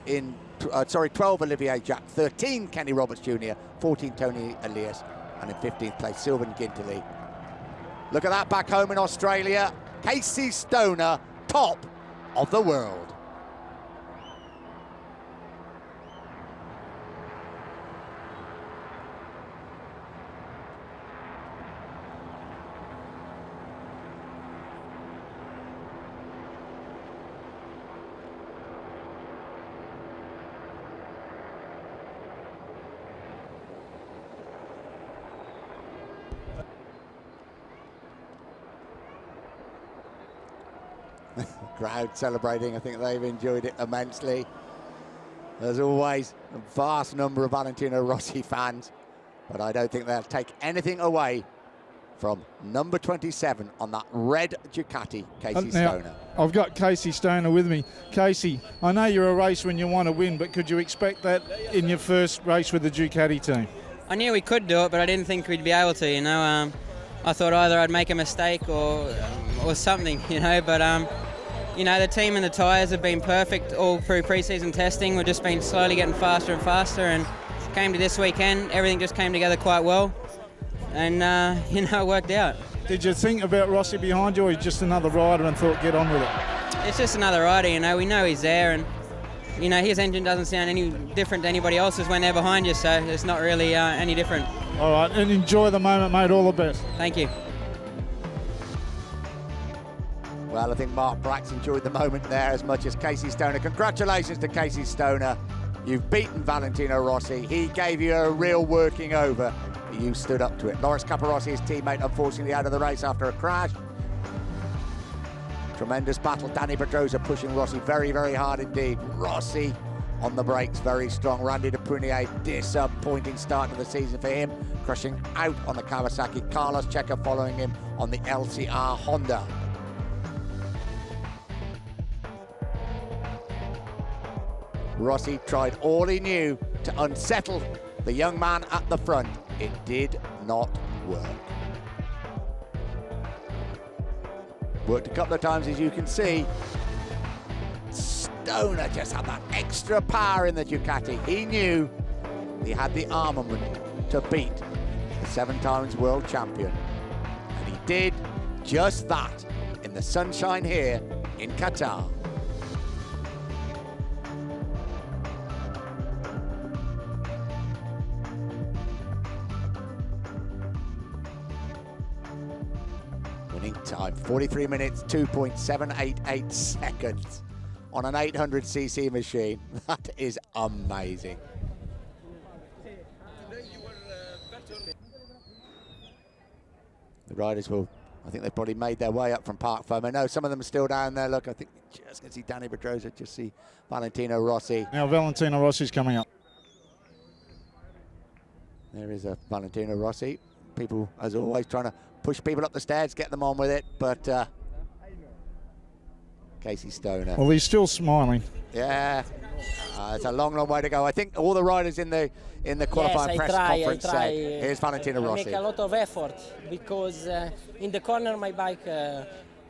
Olivier Jacques. 13, Kenny Roberts Jr. 14, Tony Elias. And in 15th place, Sylvain Guintoli. Look at that back home in Australia. Casey Stoner, top of the world. Crowd celebrating. I think they've enjoyed it immensely. There's always a vast number of Valentino Rossi fans, but I don't think they'll take anything away from number 27 on that red Ducati, Casey Stoner. I've got Casey Stoner with me. Casey, I know you're a racer when you want to win, but could you expect that in your first race with the Ducati team? I knew we could do it, but I didn't think we'd be able to, you know. I thought either I'd make a mistake or something, you know, but you know, the team and the tyres have been perfect all through pre-season testing. We've just been slowly getting faster and faster, and came to this weekend, everything just came together quite well, and you know, it worked out. Did you think about Rossi behind you, or he's just another rider and thought get on with it? It's just another rider, you know. We know he's there, and you know, his engine doesn't sound any different to anybody else's when they're behind you, so it's not really any different. All right, and enjoy the moment, mate. All the best. Thank you. Well, I think Mark Brax enjoyed the moment there as much as Casey Stoner. Congratulations to Casey Stoner. You've beaten Valentino Rossi. He gave you a real working over. You stood up to it. Loris Capirossi, his teammate, unfortunately out of the race after a crash. Tremendous battle. Danny Pedrosa pushing Rossi very, very hard indeed. Rossi on the brakes, very strong. Randy de Prunier, disappointing start to the season for him. Crushing out on the Kawasaki. Carlos Checa following him on the LCR Honda. Rossi tried all he knew to unsettle the young man at the front. It did not work. Worked a couple of times, as you can see. Stoner just had that extra power in the Ducati. He knew he had the armament to beat the 7 times world champion. And he did just that in the sunshine here in Qatar. Winning time, 43 minutes, 2.788 seconds. on an 800cc machine. That is amazing. The riders will, I think they've probably made their way up from Park Foam. I know some of them are still down there. Look, I think just can see Danny Pedrosa, just see Valentino Rossi. Now Valentino Rossi's coming up. There is a Valentino Rossi. People, as always, trying to push people up the stairs, get them on with it, but Casey Stoner. Well, he's still smiling. Yeah, it's a long, long way to go. I think all the riders in the qualifying press conference said, here's Valentino Rossi. I make a lot of effort because in the corner my bike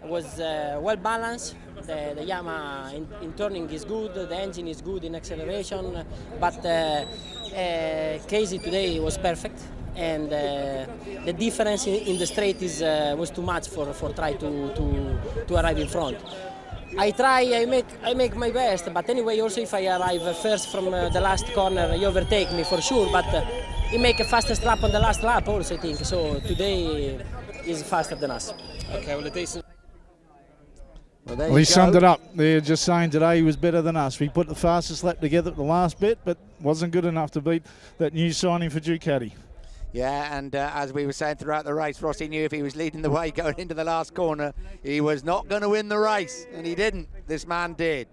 was well balanced. The Yamaha in turning is good, the engine is good in acceleration, but Casey today was perfect, and the difference in the straight was too much for try to arrive in front. I make my best, but anyway, also if I arrive first from the last corner, he overtake me for sure, but he make a fastest lap on the last lap also, I think. So today is faster than us. Okay, well, a decent. Well, he summed it up. They're just saying today he was better than us. We put the fastest lap together at the last bit, but wasn't good enough to beat that new signing for Ducati. Yeah, and as we were saying throughout the race, Rossi knew if he was leading the way going into the last corner, he was not going to win the race, and he didn't. This man did.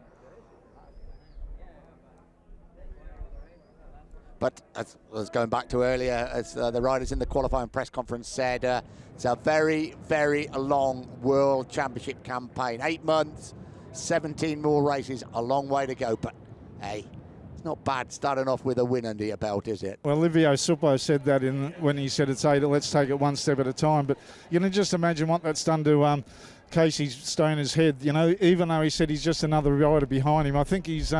But as I was going back to earlier, as the riders in the qualifying press conference said, it's a very, very long World Championship campaign. 8 months, 17 more races, a long way to go. But, hey, it's not bad starting off with a win under your belt, is it? Well, Livio Suppo said that when he said it's 8, let's take it one step at a time. But you can just imagine what that's done to Casey Stoner's head. You know, even though he said he's just another rider behind him, I think he's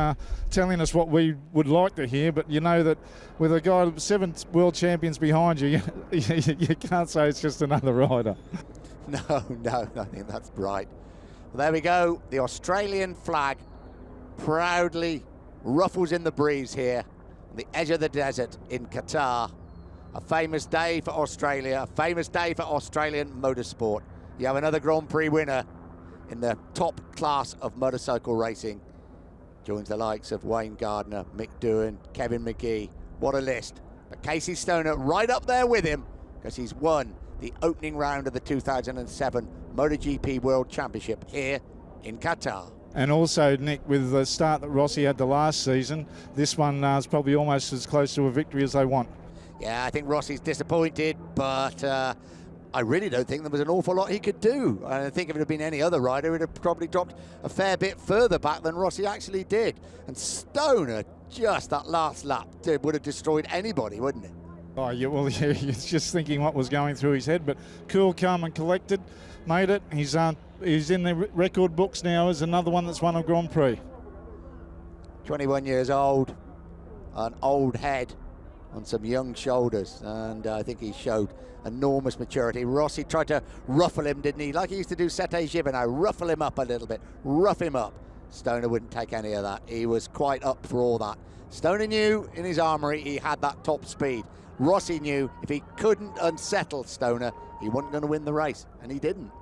telling us what we would like to hear. But you know that with a guy 7 world champions behind you, you can't say it's just another rider. No, I think that's right. Well, there we go. The Australian flag proudly ruffles in the breeze here on the edge of the desert in Qatar. A famous day for Australia, a famous day for Australian motorsport. You have another Grand Prix winner in the top class of motorcycle racing. Joins the likes of Wayne Gardner, Mick Doohan, Kevin McGee. What a list. But Casey Stoner right up there with him because he's won the opening round of the 2007 MotoGP World Championship here in Qatar. And also, Nick, with the start that Rossi had the last season, this one is probably almost as close to a victory as they want. Yeah, I think Rossi's disappointed, but I really don't think there was an awful lot he could do. I think if it had been any other rider, it would have probably dropped a fair bit further back than Rossi actually did. And Stoner, just that last lap, would have destroyed anybody, wouldn't it? Oh, yeah, well, yeah, he's just thinking what was going through his head, but cool, calm and collected, made it. He's in the record books now as another one that's won a Grand Prix. 21 years old, an old head on some young shoulders, and I think he showed enormous maturity. Rossi tried to ruffle him, didn't he? Like he used to do Sete Gibino, ruffle him up a little bit, rough him up. Stoner wouldn't take any of that. He was quite up for all that. Stoner knew in his armoury he had that top speed. Rossi knew if he couldn't unsettle Stoner, he wasn't going to win the race, and he didn't.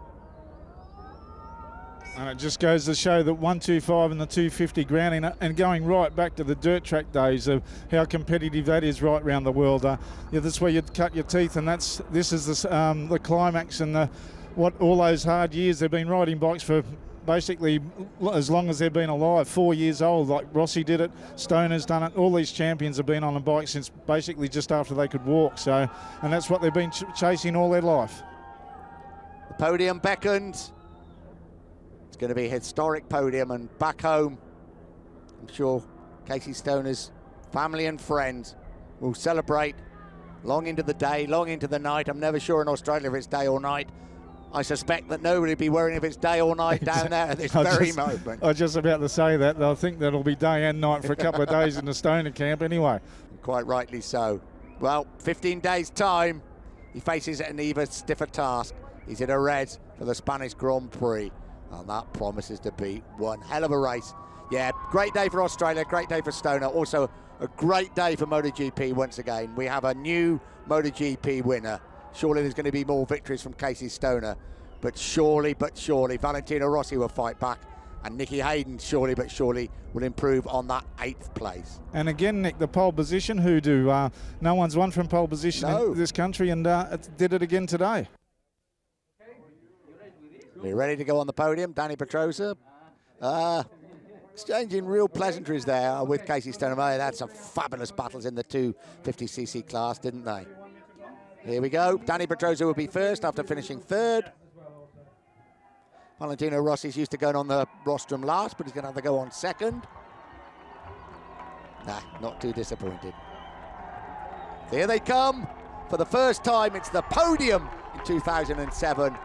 And it just goes to show that 125 and the 250 grounding, and going right back to the dirt track days of how competitive that is right around the world. Yeah, that's where you cut your teeth, and this is the climax and what all those hard years they've been riding bikes for. Basically, as long as they've been alive, 4 years old, like Rossi did it, Stoner's done it. All these champions have been on a bike since basically just after they could walk. So, and that's what they've been chasing all their life. The podium beckons. It's going to be a historic podium, and back home, I'm sure Casey Stoner's family and friends will celebrate long into the day, long into the night. I'm never sure in Australia if it's day or night. I suspect that nobody will be worrying if it's day or night down there at this very moment. I was just about to say that. I think that'll be day and night for a couple of days in the Stoner camp anyway. Quite rightly so. Well, 15 days' time, he faces an even stiffer task. He's in a red for the Spanish Grand Prix, and that promises to be one hell of a race. Yeah, great day for Australia, great day for Stoner. Also, a great day for MotoGP once again. We have a new MotoGP winner. Surely there's going to be more victories from Casey Stoner, but surely, Valentino Rossi will fight back And Nicky Hayden, surely but surely, will improve on that 8th place. And again, Nick, the pole position hoodoo. No one's won from pole position in this country, and did it again today. We're ready to go on the podium. Danny Pedrosa exchanging real pleasantries there with Casey Stoner. They had some fabulous battles in the 250cc class, didn't they? Here we go. Danny Pedrosa will be first after finishing 3rd. Valentino Rossi's used to going on the rostrum last, but he's going to have to go on 2nd. Nah, not too disappointed. Here they come. For the first time, it's the podium in 2007.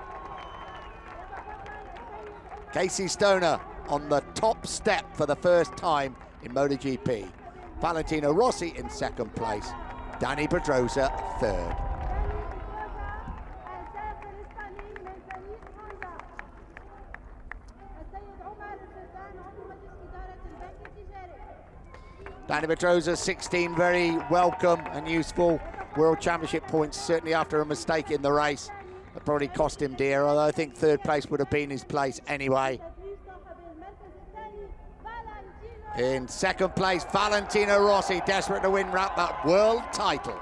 Casey Stoner on the top step for the first time in MotoGP. Valentino Rossi in 2nd place. Danny Pedrosa 3rd. Danny Pedrosa 16, very welcome and useful World Championship points, certainly after a mistake in the race. That probably cost him dear, although I think 3rd place would have been his place anyway. In 2nd place, Valentino Rossi, desperate to win that world title.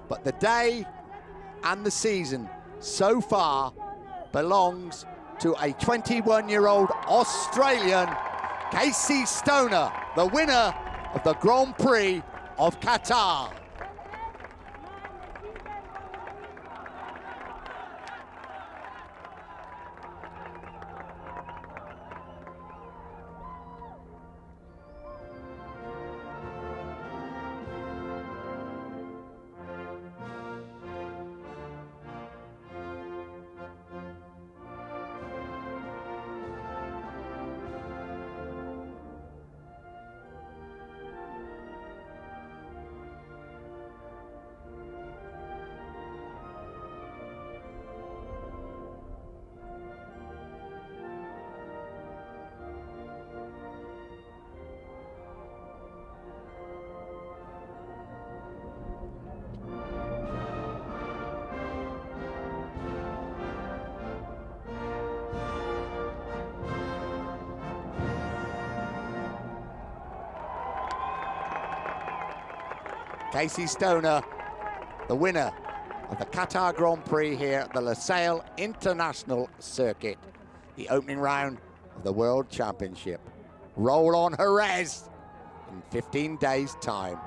But the day and the season so far belongs to a 21-year-old Australian, Casey Stoner, the winner of the Grand Prix of Qatar. Casey Stoner, the winner of the Qatar Grand Prix here at the Losail International Circuit, the opening round of the World Championship. Roll on Jerez in 15 days' time.